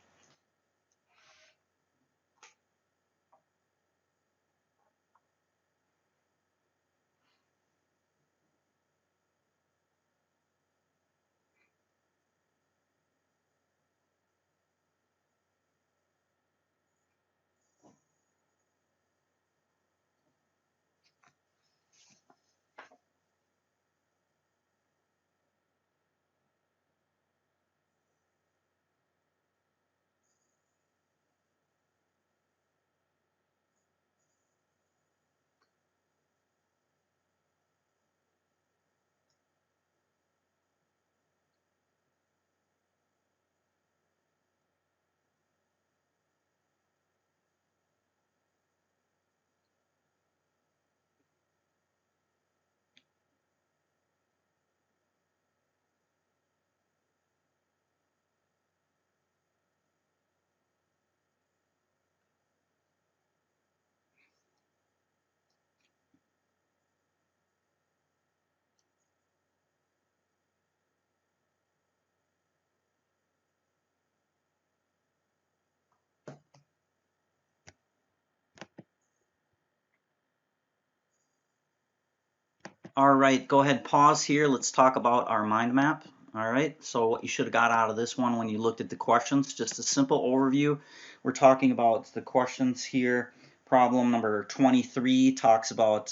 All right, go ahead, pause here. Let's talk about our mind map. All right, so what you should have got out of this one when you looked at the questions, just a simple overview. We're talking about the questions here. Problem number 23 talks about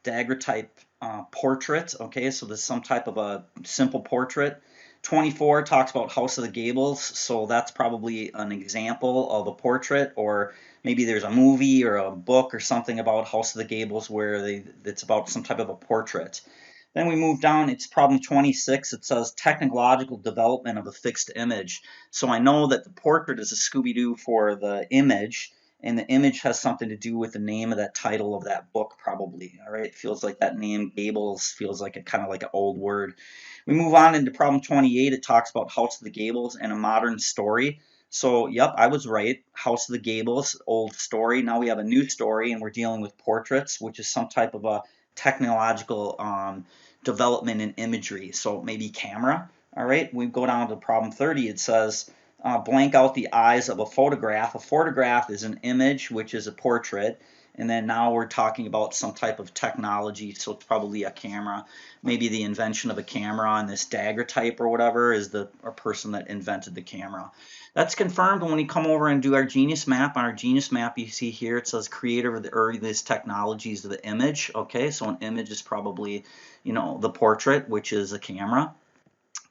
daguerreotype portrait. Okay, so there's some type of a simple portrait. 24 talks about House of the Gables, so that's probably an example of a portrait, or maybe there's a movie or a book or something about House of the Gables where it's about some type of a portrait. Then we move down, it's problem 26. It says technological development of a fixed image. So I know that the portrait is a Scooby-Doo for the image, and the image has something to do with the name of that title of that book, probably. All right, it feels like that name, Gables, feels like a kind of like an old word. We move on into problem 28. It talks about House of the Gables and a modern story. So, yep, I was right. House of the Gables, old story. Now we have a new story, and we're dealing with portraits, which is some type of a technological development in imagery. So maybe camera. All right, we go down to problem 30. It says blank out the eyes of a photograph. A photograph is an image, which is a portrait. And then now we're talking about some type of technology, so it's probably a camera. Maybe the invention of a camera, and this daguerreotype or whatever is the person that invented the camera. That's confirmed when we come over and do our genius map. On our genius map, you see here it says creator of the earliest technologies of the image. Okay, so an image is probably, the portrait, which is a camera.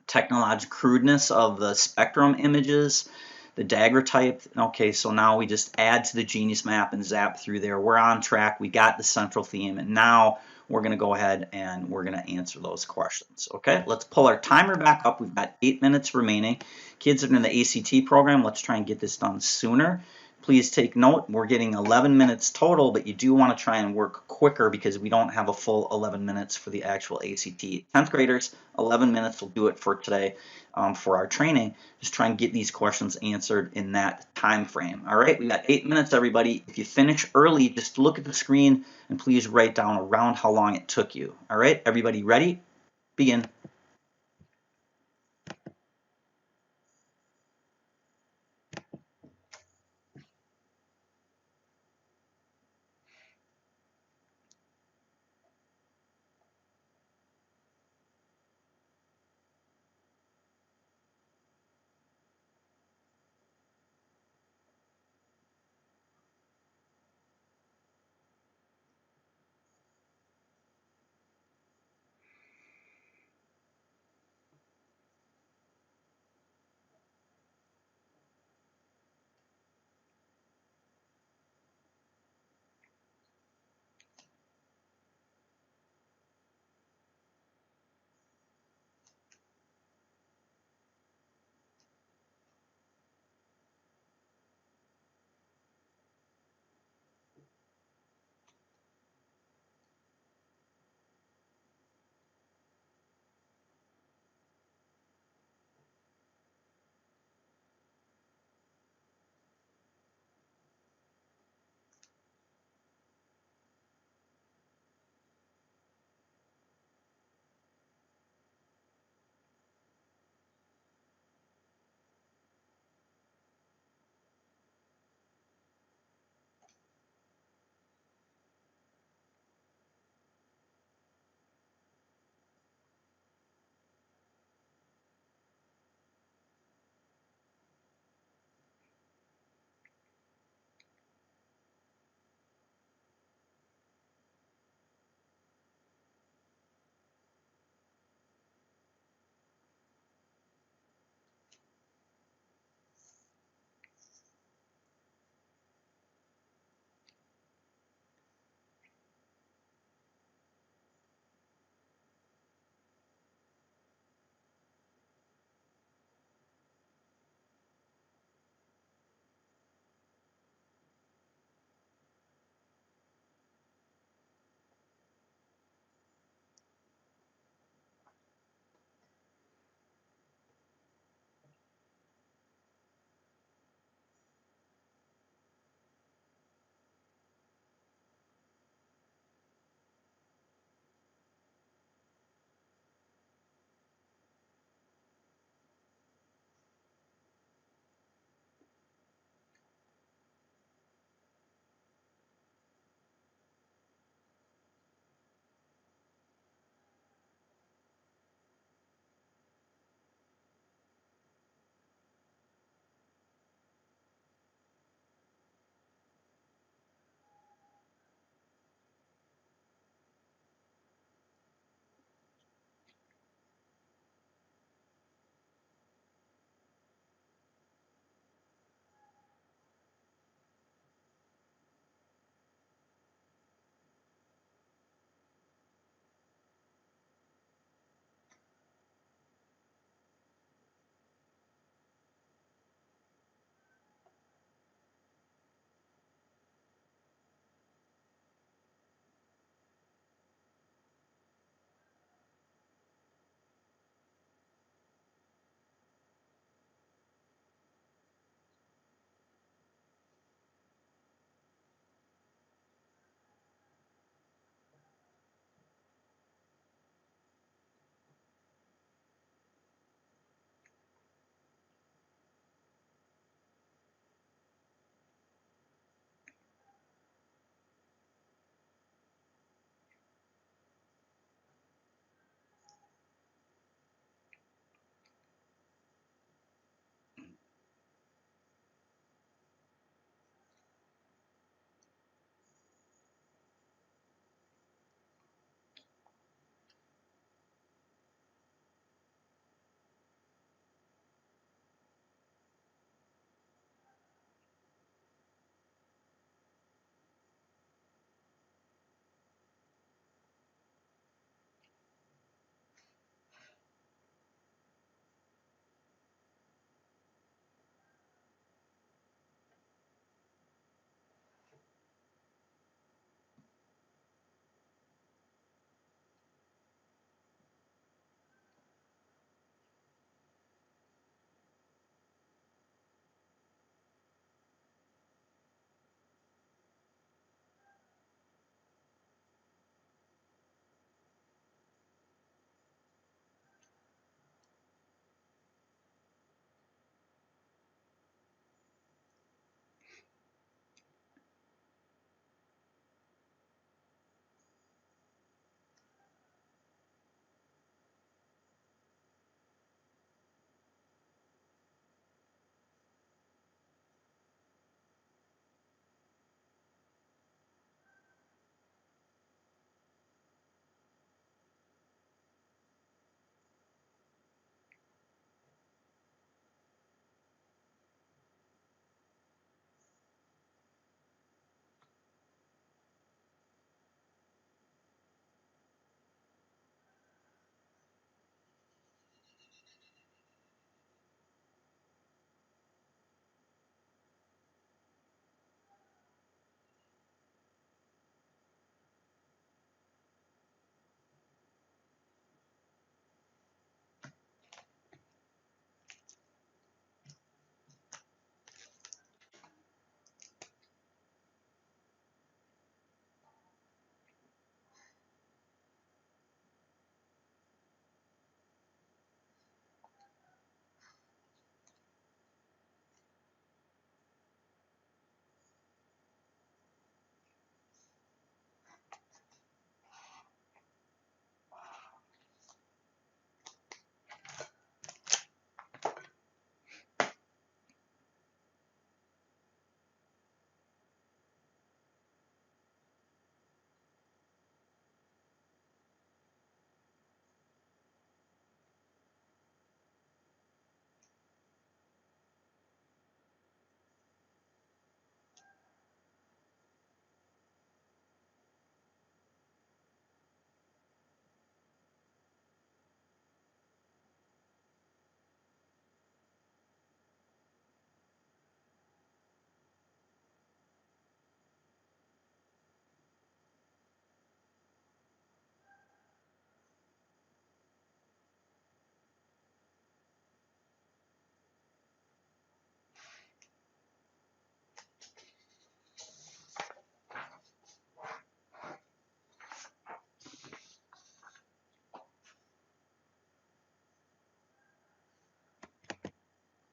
Technological crudeness of the spectrum images, the daguerreotype. Okay, so now we just add to the genius map and zap through there. We're on track. We got the central theme, and now we're going to go ahead and we're going to answer those questions. Okay, let's pull our timer back up. We've got 8 minutes remaining. Kids that are in the ACT program, let's try and get this done sooner. Please take note, we're getting 11 minutes total, but you do want to try and work quicker because we don't have a full 11 minutes for the actual ACT. 10th graders, 11 minutes will do it for today for our training. Just try and get these questions answered in that time frame. All right, we got 8 minutes, everybody. If you finish early, just look at the screen and please write down around how long it took you. All right, everybody ready? Begin.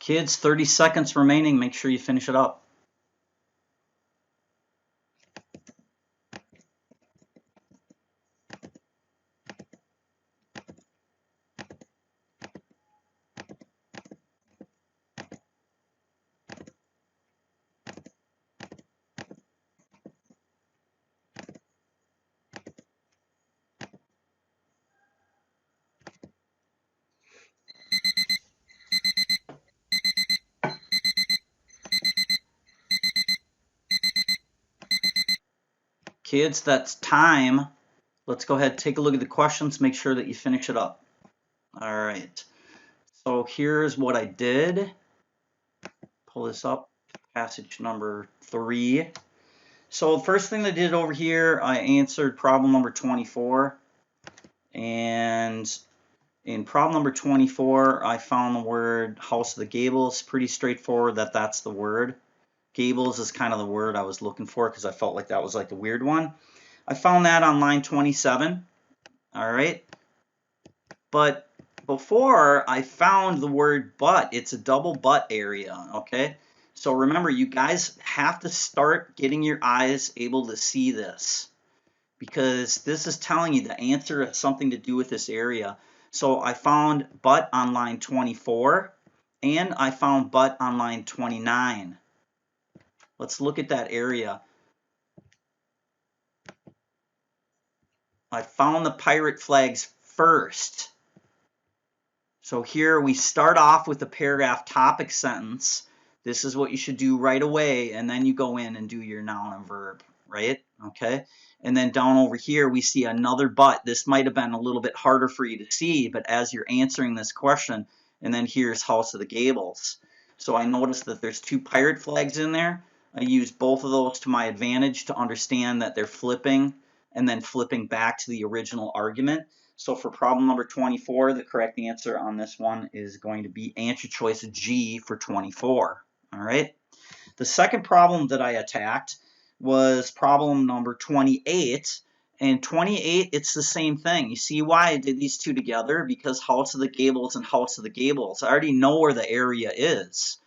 Kids, 30 seconds remaining. Make sure you finish it up. Kids, that's time. Let's go ahead, take a look at the questions, make sure that you finish it up. All right, so here's what I did. Pull this up, passage number 3. So the first thing I did over here, I answered problem number 24. And in problem number 24, I found the word House of the Gables. Pretty straightforward that that's the word. Gables is kind of the word I was looking for because I felt like that was like the weird one. I found that on line 27. All right. But before I found the word but, it's a double but area. Okay. So remember, you guys have to start getting your eyes able to see this, because this is telling you the answer has something to do with this area. So I found but on line 24, and I found but on line 29. Let's look at that area. I found the pirate flags first. So here we start off with the paragraph topic sentence. This is what you should do right away, and then you go in and do your noun and verb, right? Okay. And then down over here, we see another but. This might have been a little bit harder for you to see, but as you're answering this question, and then here's House of the Gables. So I noticed that there's 2 pirate flags in there. I used both of those to my advantage to understand that they're flipping and then flipping back to the original argument. So for problem number 24, the correct answer on this one is going to be answer choice G for 24. All right. The second problem that I attacked was problem number 28. And 28, it's the same thing. You see why I did these two together? Because House of the Gables and House of the Gables. I already know where the area is.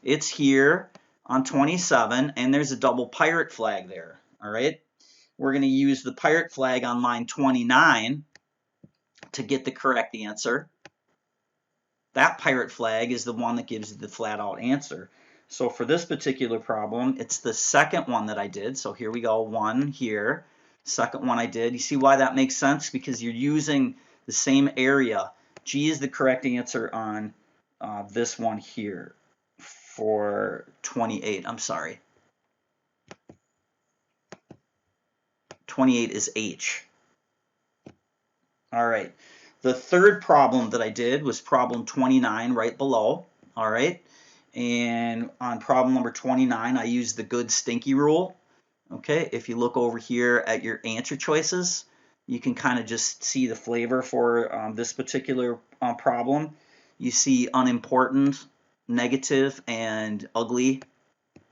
It's here on 27, and there's a double pirate flag there. All right. We're going to use the pirate flag on line 29 to get the correct answer. That pirate flag is the one that gives you the flat out answer. So for this particular problem, it's the second one that I did. So here we go, 1 here. Second one I did. You see why that makes sense? Because you're using the same area. G is the correct answer on this one here for 28. I'm sorry. 28 is H. All right. The third problem that I did was problem 29 right below. All right. And on problem number 29, I used the good stinky rule. Okay. If you look over here at your answer choices, you can kind of just see the flavor for this particular problem. You see unimportant, negative, and ugly,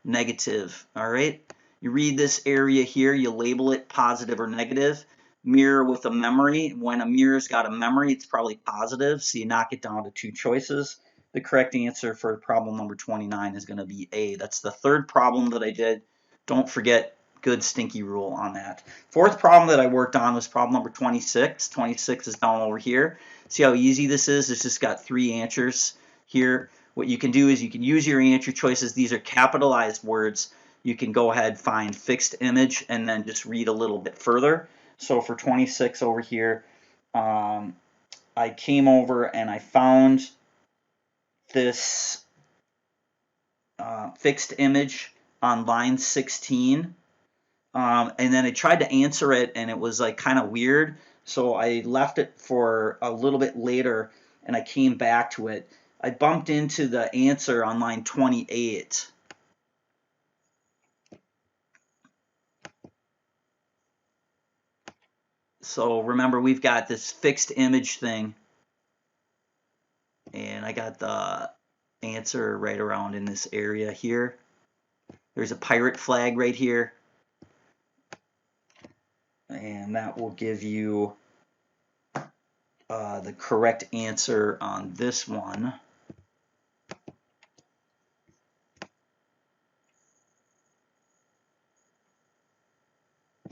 negative. All right. You read this area here, you label it positive or negative. Mirror with a memory. When a mirror's got a memory, it's probably positive, so you knock it down to 2 choices. The correct answer for problem number 29 is going to be A. That's the third problem that I did. Don't forget good stinky rule on that. Fourth problem that I worked on was problem number 26. 26 is down over here. See how easy this is? It's just got 3 answers here. What you can do is you can use your answer choices. These are capitalized words. You can go ahead, find fixed image, and then just read a little bit further. So for 26 over here, I came over and I found this fixed image on line 16. And then I tried to answer it, and it was like kind of weird. So I left it for a little bit later, and I came back to it. I bumped into the answer on line 28. So remember, we've got this fixed image thing, and I got the answer right around in this area here. There's a pirate flag right here, and that will give you the correct answer on this one.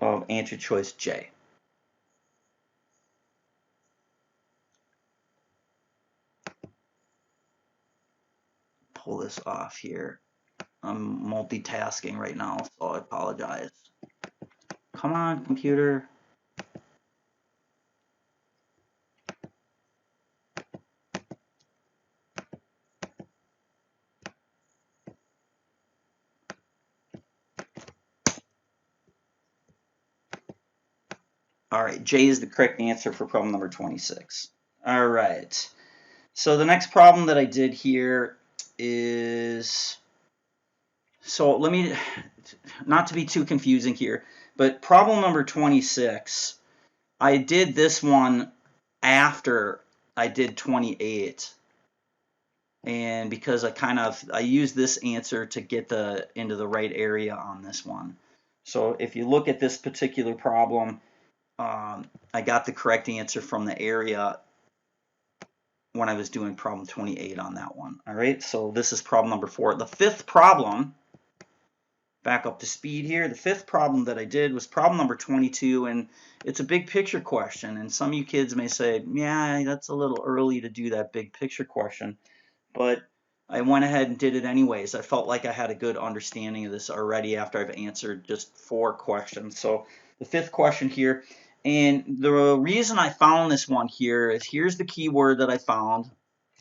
of answer choice J. Pull this off here. I'm multitasking right now, so I apologize. Come on, computer. All right, J is the correct answer for problem number 26. All right. So the next problem that I did here is, so let me, not to be too confusing here, but problem number 26, I did this one after I did 28. And because I used this answer to get into the right area on this one. So if you look at this particular problem, I got the correct answer from the area when I was doing problem 28 on that one. All right, so this is problem number 4. The fifth problem, back up to speed here, the fifth problem that I did was problem number 22, and it's a big picture question. And some of you kids may say, yeah, that's a little early to do that big picture question. But I went ahead and did it anyways. I felt like I had a good understanding of this already after I've answered just 4 questions. So the fifth question here, and the reason I found this one here is, here's the keyword that I found,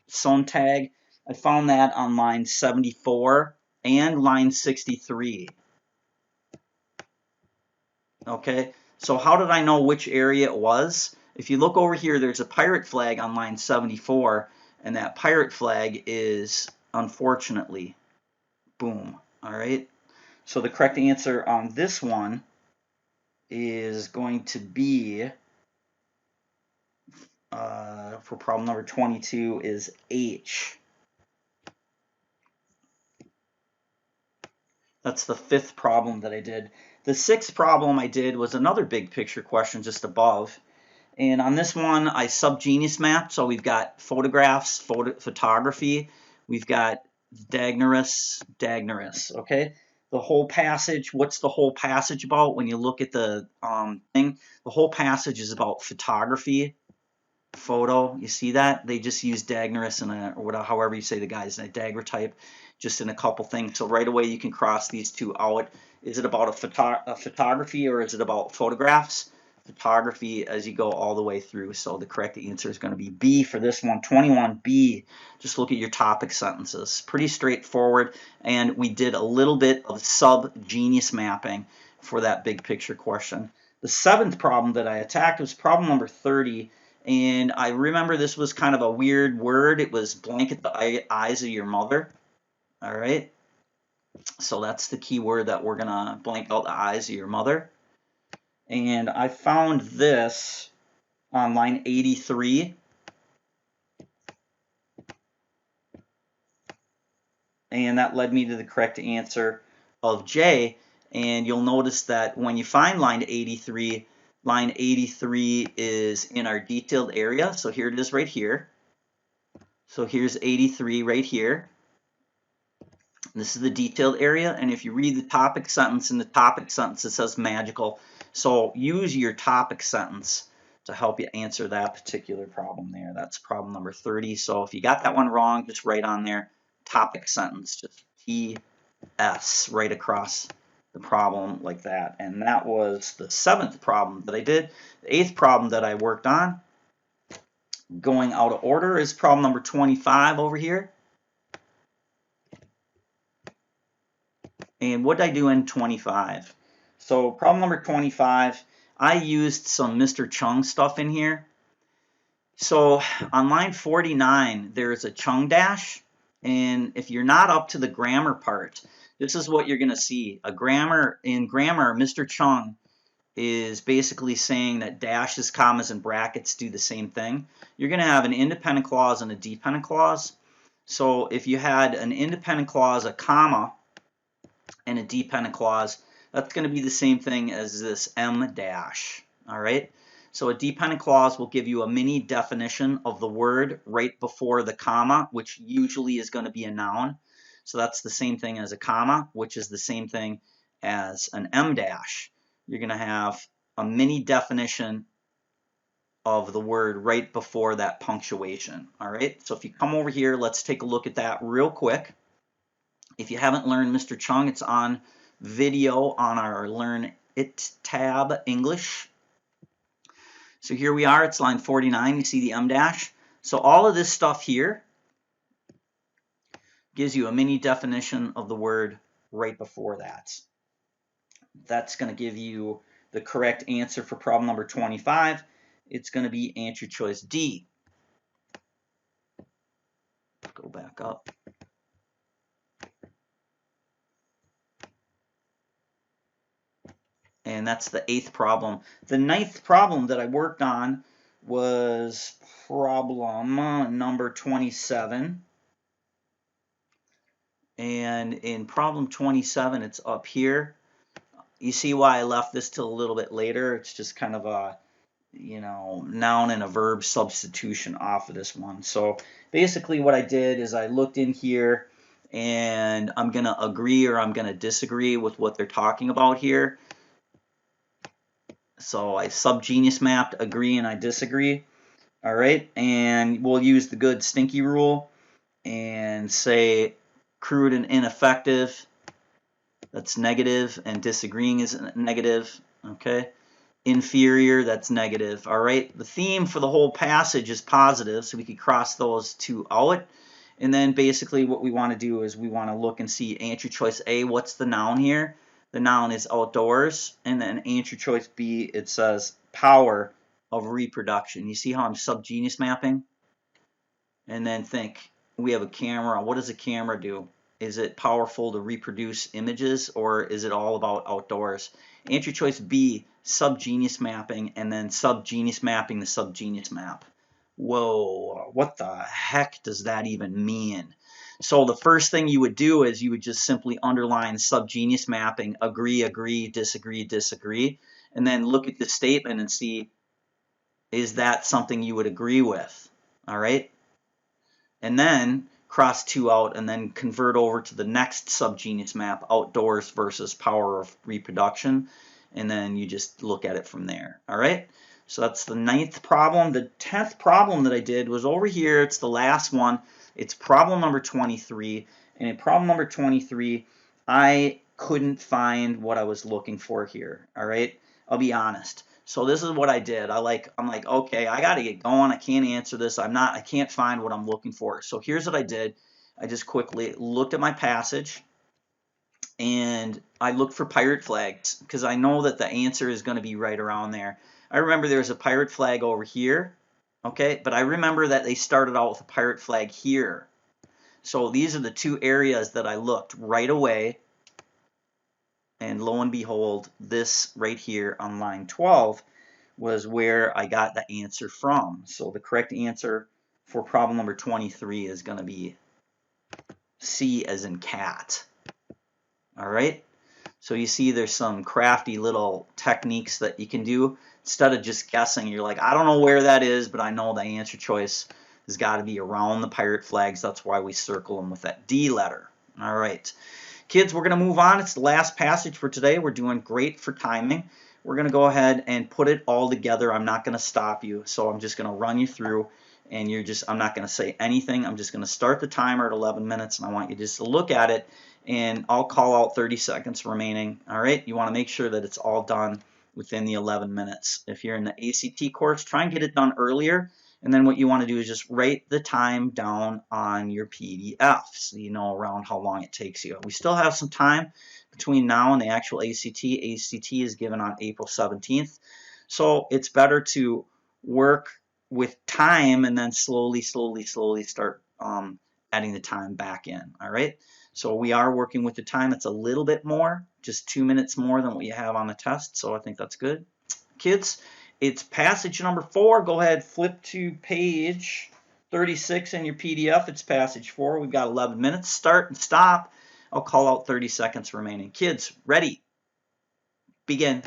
sun tag. I found that on line 74 and line 63. Okay, so how did I know which area it was? If you look over here, there's a pirate flag on line 74, and that pirate flag is, unfortunately, boom. All right, so the correct answer on this one is going to be, for problem number 22, is H. That's the fifth problem that I did. The sixth problem I did was another big picture question just above. And on this one, I subgenus mapped. So we've got photographs, photography. We've got Dagnerus. Okay. The whole passage. What's the whole passage about? When you look at the thing, the whole passage is about photography, photo. You see that? They just use Dagnerus or whatever, however you say the guy's name, daguerreotype, just in a couple things. So right away you can cross these two out. Is it about a photography, or is it about photographs? Photography as you go all the way through. So the correct answer is going to be B for this one, 21B. Just look at your topic sentences. Pretty straightforward, and we did a little bit of subgenus mapping for that big picture question. The seventh problem that I attacked was problem number 30, and I remember this was kind of a weird word. It was blanket the eyes of your mother. All right, so that's the key word that we're going to blank out the eyes of your mother. And I found this on line 83. And that led me to the correct answer of J. And you'll notice that when you find line 83 is in our detailed area. So here it is right here. So here's 83 right here. This is the detailed area. And if you read the topic sentence, in the topic sentence it says magical. So use your topic sentence to help you answer that particular problem there. That's problem number 30. So if you got that one wrong, just write on there topic sentence, just TS right across the problem like that. And that was the 7th problem that I did. The 8th problem that I worked on, going out of order, is problem number 25 over here. And what did I do in 25? So problem number 25, I used some Mr. Chung stuff in here. So on line 49, there's a Chung dash. And if you're not up to the grammar part, this is what you're going to see. In grammar, Mr. Chung is basically saying that dashes, commas, and brackets do the same thing. You're going to have an independent clause and a dependent clause. So if you had an independent clause, a comma, and a dependent clause, that's going to be the same thing as this M dash. All right. So a dependent clause will give you a mini definition of the word right before the comma, which usually is going to be a noun. So that's the same thing as a comma, which is the same thing as an M dash. you're going to have a mini definition of the word right before that punctuation. All right, so if you come over here, let's take a look at that real quick. If you haven't learned Mr. Chung, it's on video on our Learn It tab, English. So here we are, it's line 49, you see the M dash. So all of this stuff here gives you a mini definition of the word right before that. That's going to give you the correct answer for problem number 25. It's going to be answer choice D. Go back up. And that's the 8th problem. The 9th problem that I worked on was problem number 27. And in problem 27, it's up here. You see why I left this till a little bit later. It's just kind of a, noun and a verb substitution off of this one. So basically what I did is I looked in here and I'm going to agree or I'm going to disagree with what they're talking about here. So I subgenius mapped agree and I disagree. All right, and we'll use the good stinky rule and say crude and ineffective, that's negative, and disagreeing is negative. Okay, inferior, that's negative. All right, the theme for the whole passage is positive, so we could cross those two out. And then basically what we want to do is we want to look and see answer choice A, what's the noun here? The noun is outdoors, and then answer choice B, it says power of reproduction. You see how I'm subgenius mapping? And then think, we have a camera. What does a camera do? Is it powerful to reproduce images, or is it all about outdoors? Answer choice B, subgenius mapping, and then subgenius mapping the subgenius map. Whoa, what the heck does that even mean? So the first thing you would do is you would just simply underline subgenius mapping, agree, agree, disagree, disagree, and then look at the statement and see, is that something you would agree with? All right? And then cross two out and then convert over to the next subgenius map, outdoors versus power of reproduction, and then you just look at it from there. All right, so that's the 9th problem. The 10th problem that I did was over here. It's the last one. It's problem number 23, and in problem number 23 I couldn't find what I was looking for here. All right, I'll be honest. So this is what I did. I'm like, okay, I got to get going. I can't answer this. I can't find what I'm looking for. So here's what I did. I just quickly looked at my passage and I looked for pirate flags because I know that the answer is going to be right around there. I remember there's a pirate flag over here, okay, but I remember that they started out with a pirate flag here. So these are the two areas that I looked right away. And lo and behold, this right here on line 12 was where I got the answer from. So the correct answer for problem number 23 is going to be C as in cat. All right. So you see there's some crafty little techniques that you can do. Instead of just guessing, you're like, I don't know where that is, but I know the answer choice has got to be around the pirate flags. That's why we circle them with that D letter. All right. Kids, we're going to move on. It's the last passage for today. We're doing great for timing. We're going to go ahead and put it all together. I'm not going to stop you, so I'm just going to run you through, and I'm not going to say anything. I'm just going to start the timer at 11 minutes, and I want you just to look at it, and I'll call out 30 seconds remaining. All right? You want to make sure that it's all done within the 11 minutes. If you're in the ACT course, try and get it done earlier. And then what you want to do is just write the time down on your PDF so you know around how long it takes you. We still have some time between now and the actual ACT. ACT is given on April 17th. So it's better to work with time and then slowly start adding the time back in. All right. So we are working with the time. It's a little bit more, just 2 minutes more than what you have on the test. So I think that's good. Kids, it's passage number 4. Go ahead, flip to page 36 in your PDF. It's passage 4. We've got 11 minutes. Start and stop. I'll call out 30 seconds remaining. Kids, ready? Begin.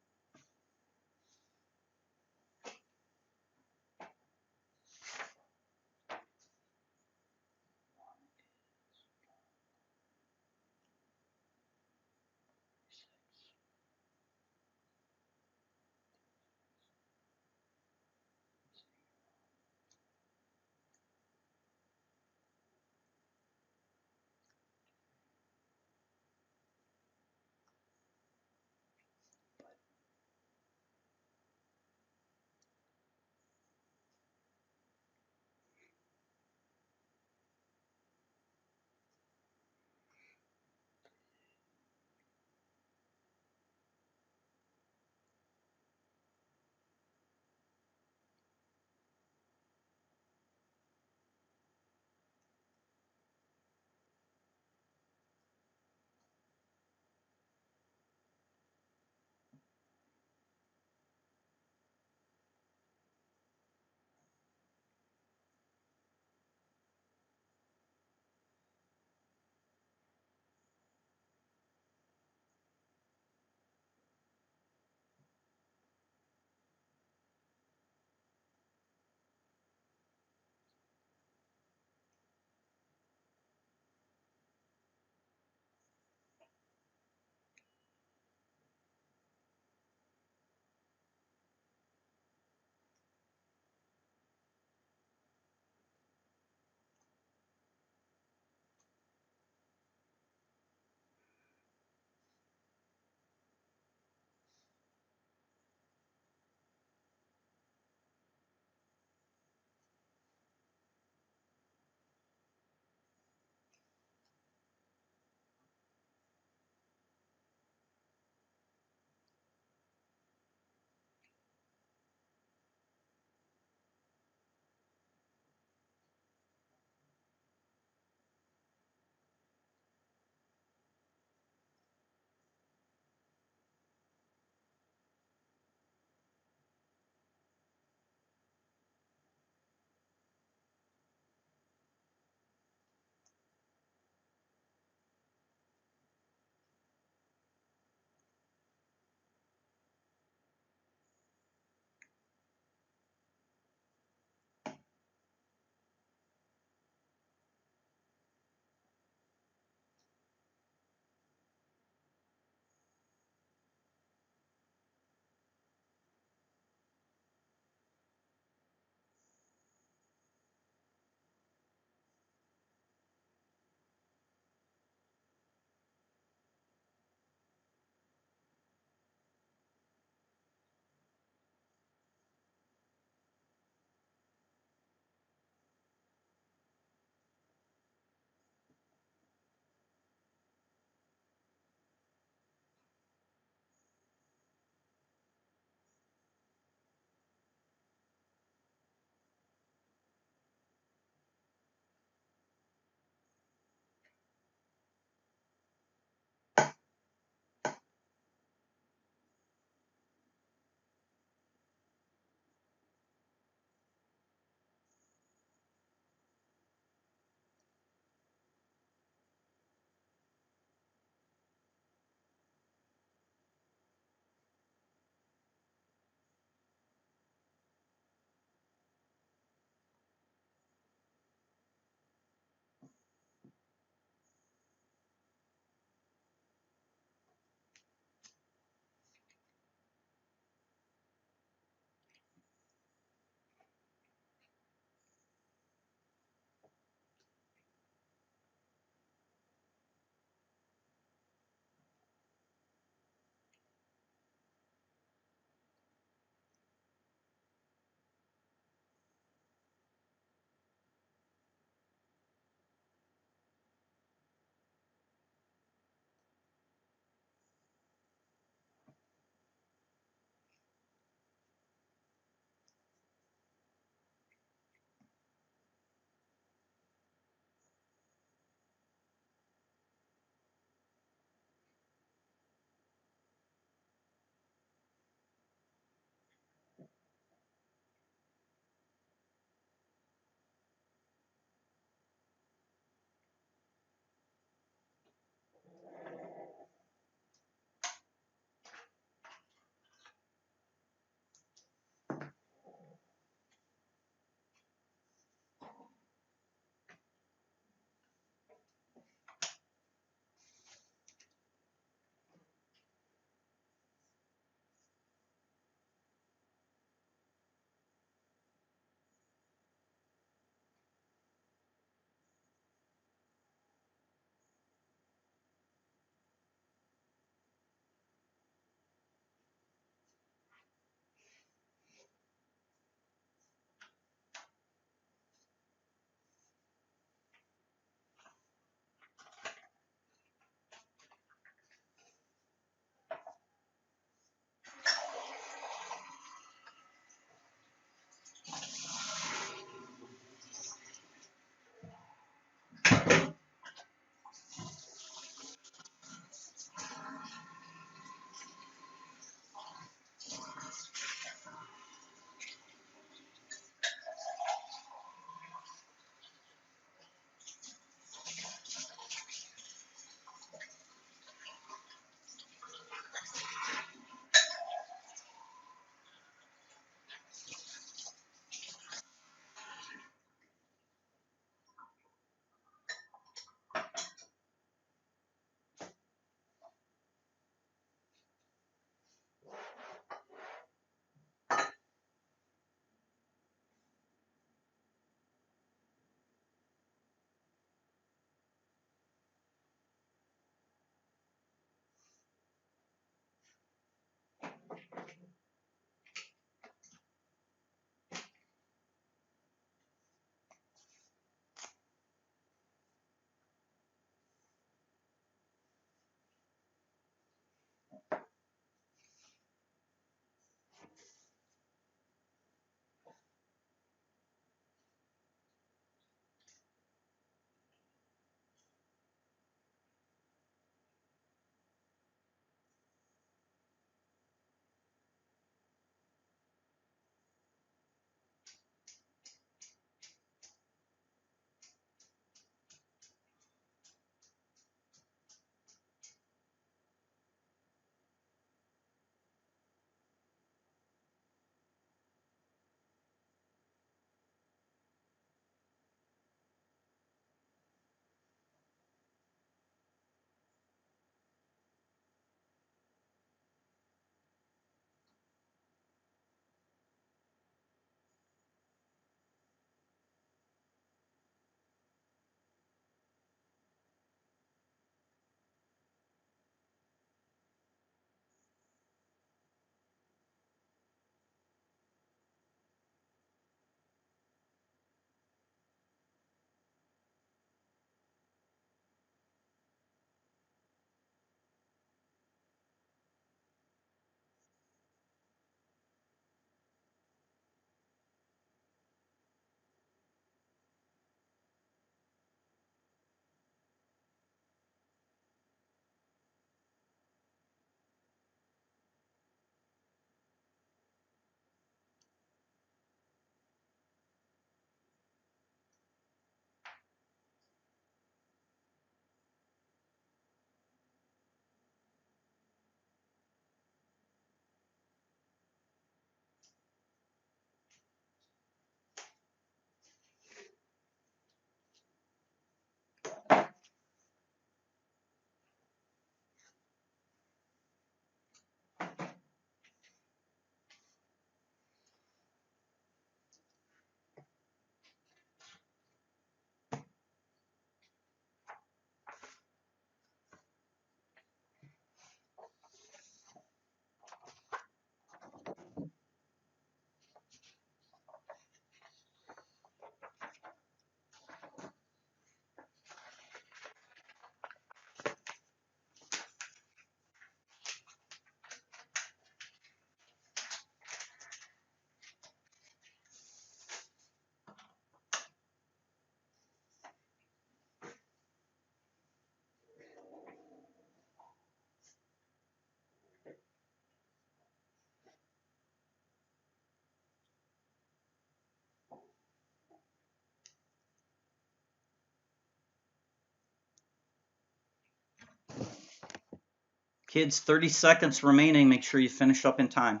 Kids, 30 seconds remaining. Make sure you finish up in time.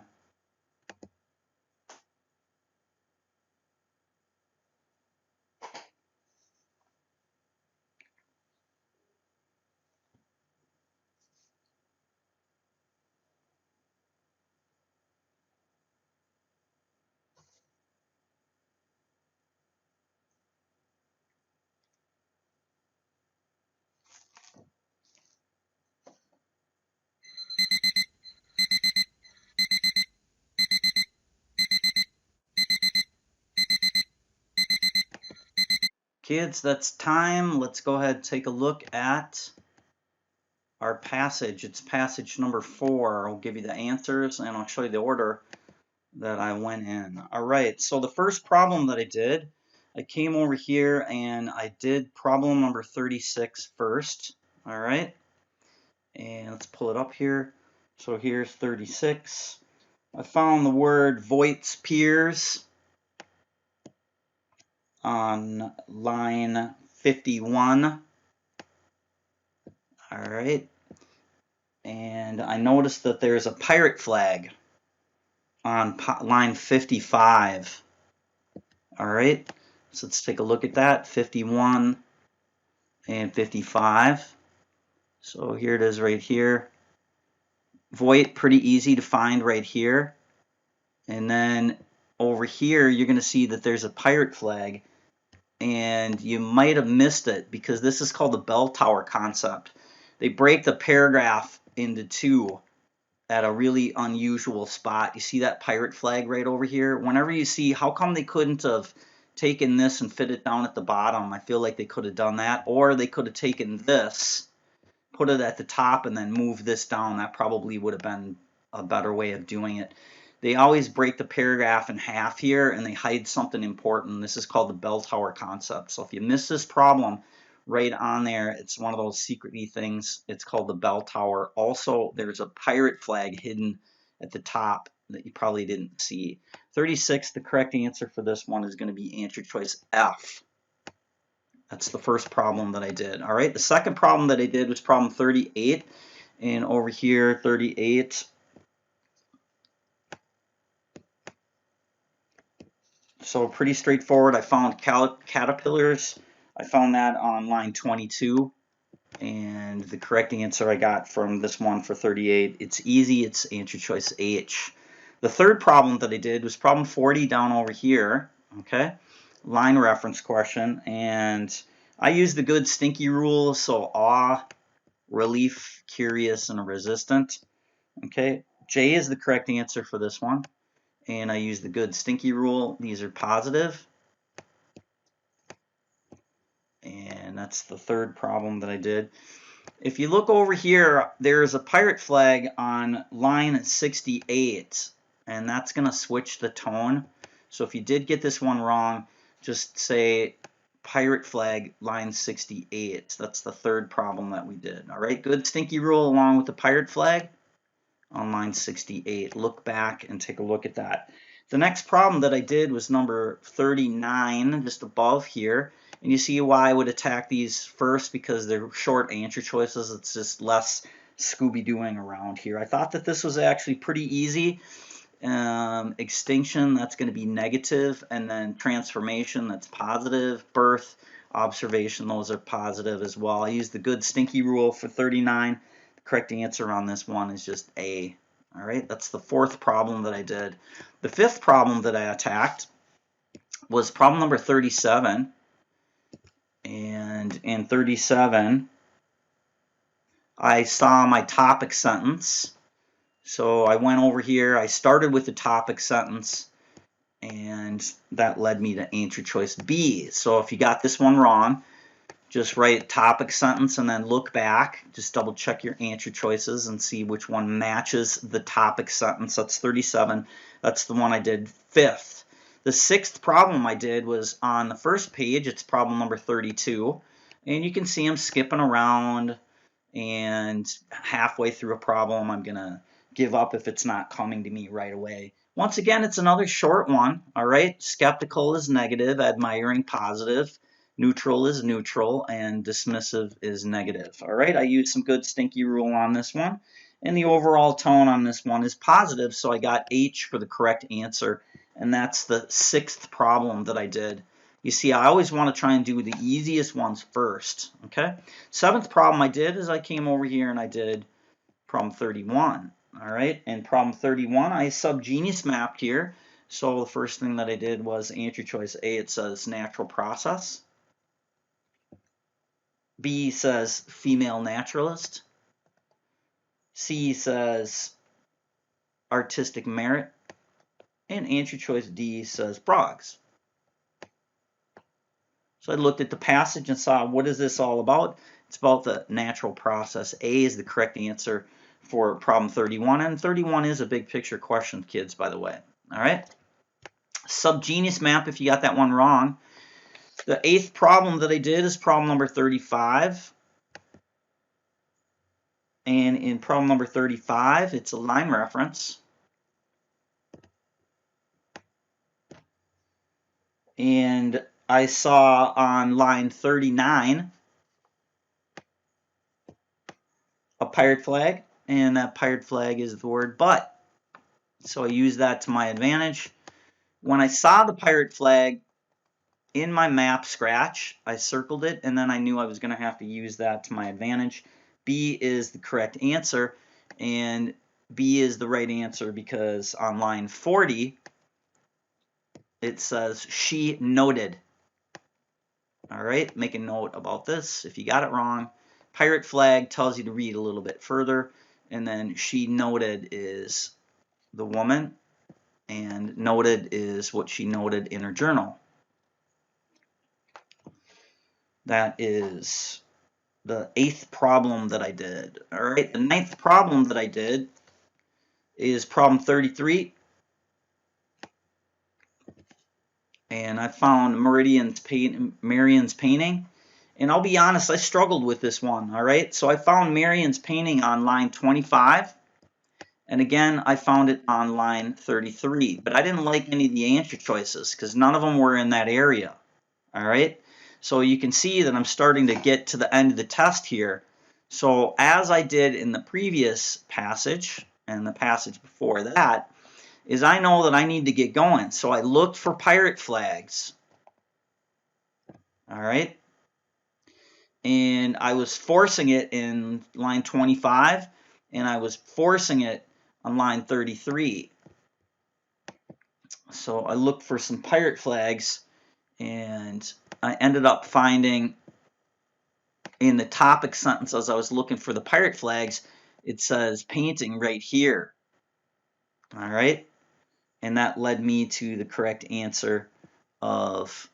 Kids, that's time. Let's go ahead and take a look at our passage. It's passage number 4. I'll give you the answers and I'll show you the order that I went in. All right, so the first problem that I did, I came over here and I did problem number 36 first. All right, and let's pull it up here. So here's 36. I found the word Voight's Piers on line 51. All right, and I noticed that there's a pirate flag on line 55. All right, so let's take a look at that, 51 and 55. So here it is right here. Voight, pretty easy to find right here. And then over here, you're going to see that there's a pirate flag. And you might have missed it because this is called the bell tower concept. They break the paragraph into 2 at a really unusual spot. You see that pirate flag right over here? Whenever you see, how come they couldn't have taken this and fit it down at the bottom? I feel like they could have done that. Or they could have taken this, put it at the top, and then move this down. That probably would have been a better way of doing it. They always break the paragraph in half here, and they hide something important. This is called the bell tower concept. So if you miss this problem right on there, it's one of those secret-y things. It's called the bell tower. Also, there's a pirate flag hidden at the top that you probably didn't see. 36, the correct answer for this one is going to be answer choice F. That's the first problem that I did. All right, the second problem that I did was problem 38. And over here, 38. So pretty straightforward. I found caterpillars. I found that on line 22. And the correct answer I got from this one for 38, it's easy. It's answer choice H. The third problem that I did was problem 40 down over here. Okay, line reference question. And I used the good stinky rule. So awe, relief, curious, and resistant. Okay, J is the correct answer for this one. And I use the good stinky rule. These are positive. And that's the third problem that I did. If you look over here, there's a pirate flag on line 68, and that's going to switch the tone. So if you did get this one wrong, just say pirate flag line 68. That's the third problem that we did. All right, good stinky rule along with the pirate flag on line 68. Look back and take a look at that. The next problem that I did was number 39, just above here. And you see why I would attack these first, because they're short answer choices. It's just less Scooby-Dooing around here. I thought that this was actually pretty easy. Extinction, that's going to be negative. And then transformation, that's positive. Birth, observation, those are positive as well. I used the good stinky rule for 39. The correct answer on this one is just A. All right, that's the fourth problem that I did. The fifth problem that I attacked was problem number 37. And in 37, I saw my topic sentence. So I went over here, I started with the topic sentence, and that led me to answer choice B. So if you got this one wrong, just write topic sentence and then look back. Just double check your answer choices and see which one matches the topic sentence. That's 37. That's the one I did fifth. The sixth problem I did was on the first page. It's problem number 32. And you can see I'm skipping around, and halfway through a problem, I'm going to give up if it's not coming to me right away. Once again, it's another short one. All right, skeptical is negative, admiring positive. Neutral is neutral, and dismissive is negative. All right, I used some good stinky rule on this one, And the overall tone on this one is positive, so I got H for the correct answer. And that's the 6th problem that I did. You see, I always want to try and do the easiest ones first, okay? 7th problem I did is I came over here and I did problem 31, all right? And problem 31, I subgenius mapped here. So the first thing that I did was answer choice A, it says natural process. B says female naturalist. C says artistic merit. And answer choice D says frogs. So I looked at the passage and saw, what is this all about? It's about the natural process. A is the correct answer for problem 31. And 31 is a big picture question, kids, by the way. All right. Subgenius map, if you got that one wrong. The 8th problem that I did is problem number 35. And in problem number 35, it's a line reference. And I saw on line 39 a pirate flag, and that pirate flag is the word but. So I used that to my advantage. When I saw the pirate flag in my map scratch, I circled it, and then I knew I was going to have to use that to my advantage. B is the correct answer, and B is the right answer because on line 40, it says she noted. All right, make a note about this. If you got it wrong, pirate flag tells you to read a little bit further, and then she noted is the woman, and noted is what she noted in her journal. That is the 8th problem that I did. All right, the 9th problem that I did is problem 33. And I found Marion's painting. And I'll be honest, I struggled with this one, all right? So I found Marion's painting on line 25. And again, I found it on line 33. But I didn't like any of the answer choices because none of them were in that area, all right? So you can see that I'm starting to get to the end of the test here. So as I did in the previous passage and the passage before that, is I know that I need to get going. So I looked for pirate flags. All right. And I was forcing it in line 25, and I was forcing it on line 33. So I looked for some pirate flags, and I ended up finding in the topic sentence as I was looking for the pirate flags, it says painting right here. All right. And that led me to the correct answer of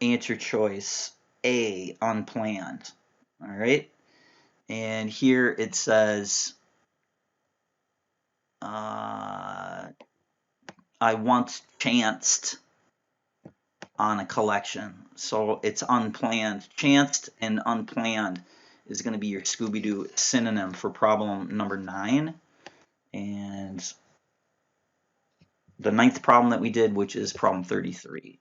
answer choice A, unplanned. All right. And here it says, I once chanced on a collection. So it's unplanned. Chanced and unplanned is going to be your Scooby-Doo synonym for problem number 9. And the 9th problem that we did, which is problem 33.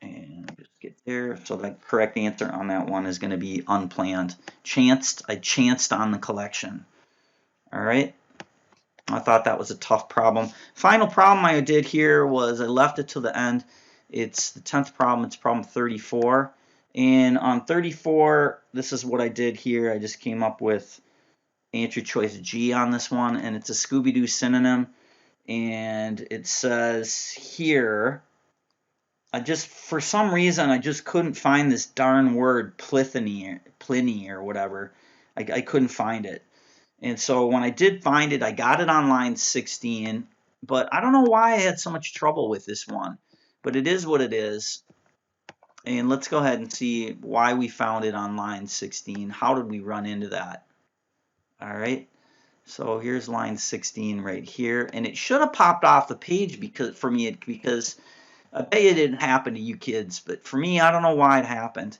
And just get there. So the correct answer on that one is going to be unplanned. Chanced, I chanced on the collection. All right. I thought that was a tough problem. Final problem I did here was I left it to the end. It's the 10th problem. It's problem 34. And on 34, this is what I did here. I just came up with answer choice G on this one. And it's a Scooby-Doo synonym. And it says here, for some reason, I just couldn't find this darn word Pliny or whatever. I couldn't find it. And so when I did find it, I got it on line 16, but I don't know why I had so much trouble with this one, but it is what it is. And let's go ahead and see why we found it on line 16. How did we run into that? All right. So here's line 16 right here, and it should have popped off the page because I bet it didn't happen to you kids, but for me, I don't know why it happened.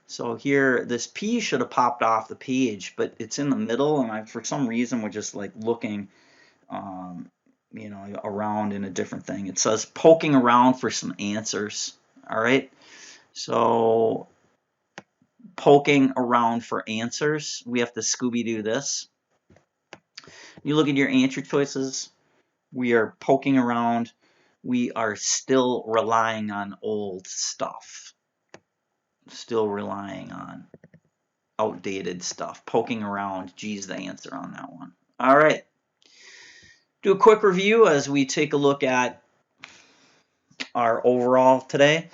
So here, this P should have popped off the page, but it's in the middle, and I, for some reason, was just like looking, you know, around in a different thing. It says poking around for some answers. All right. So poking around for answers. We have to Scooby-Doo this. You look at your answer choices. We are poking around. We are still relying on old stuff. Still relying on outdated stuff. Poking around. G's the answer on that one. All right. Do a quick review as we take a look at our overall today.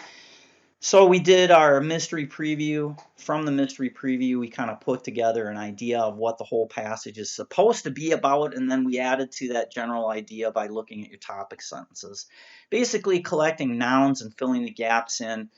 So we did our mystery preview. From the mystery preview, we kind of put together an idea of what the whole passage is supposed to be about, and then we added to that general idea by looking at your topic sentences. Basically collecting nouns and filling the gaps in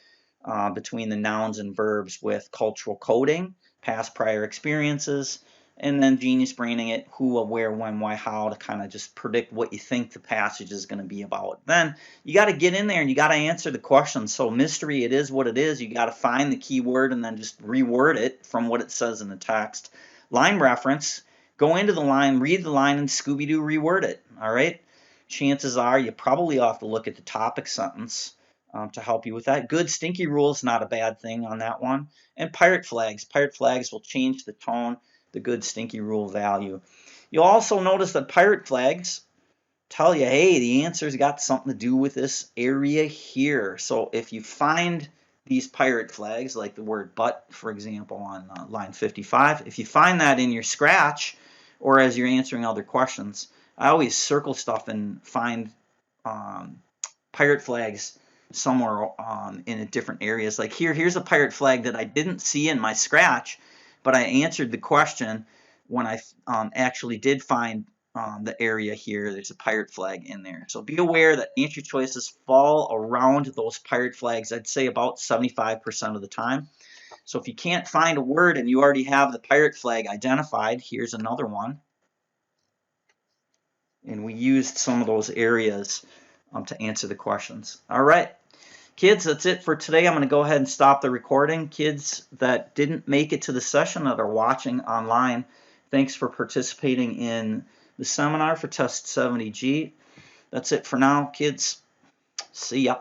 between the nouns and verbs with cultural coding, past prior experiences, and then genius braining it, who, where, when, why, how, to kind of just predict what you think the passage is going to be about. Then you got to get in there and you got to answer the questions. So mystery, it is what it is. You got to find the key word and then just reword it from what it says in the text. Line reference, go into the line, read the line, and Scooby-Doo reword it. All right? Chances are you probably have to look at the topic sentence to help you with that. Good stinky rule is not a bad thing on that one. And pirate flags. Pirate flags will change the tone, the good stinky rule value. You'll also notice that pirate flags tell you, hey, the answer's got something to do with this area here. So if you find these pirate flags, like the word but, for example, on line 55, if you find that in your scratch or as you're answering other questions, I always circle stuff and find pirate flags somewhere in different areas. Like here's a pirate flag that I didn't see in my scratch, but I answered the question when I actually did find the area here. There's a pirate flag in there. So be aware that answer choices fall around those pirate flags, I'd say about 75% of the time. So if you can't find a word and you already have the pirate flag identified, here's another one. And we used some of those areas to answer the questions. All right. Kids, that's it for today. I'm going to go ahead and stop the recording. Kids that didn't make it to the session that are watching online, thanks for participating in the seminar for Test 70G. That's it for now, kids. See ya.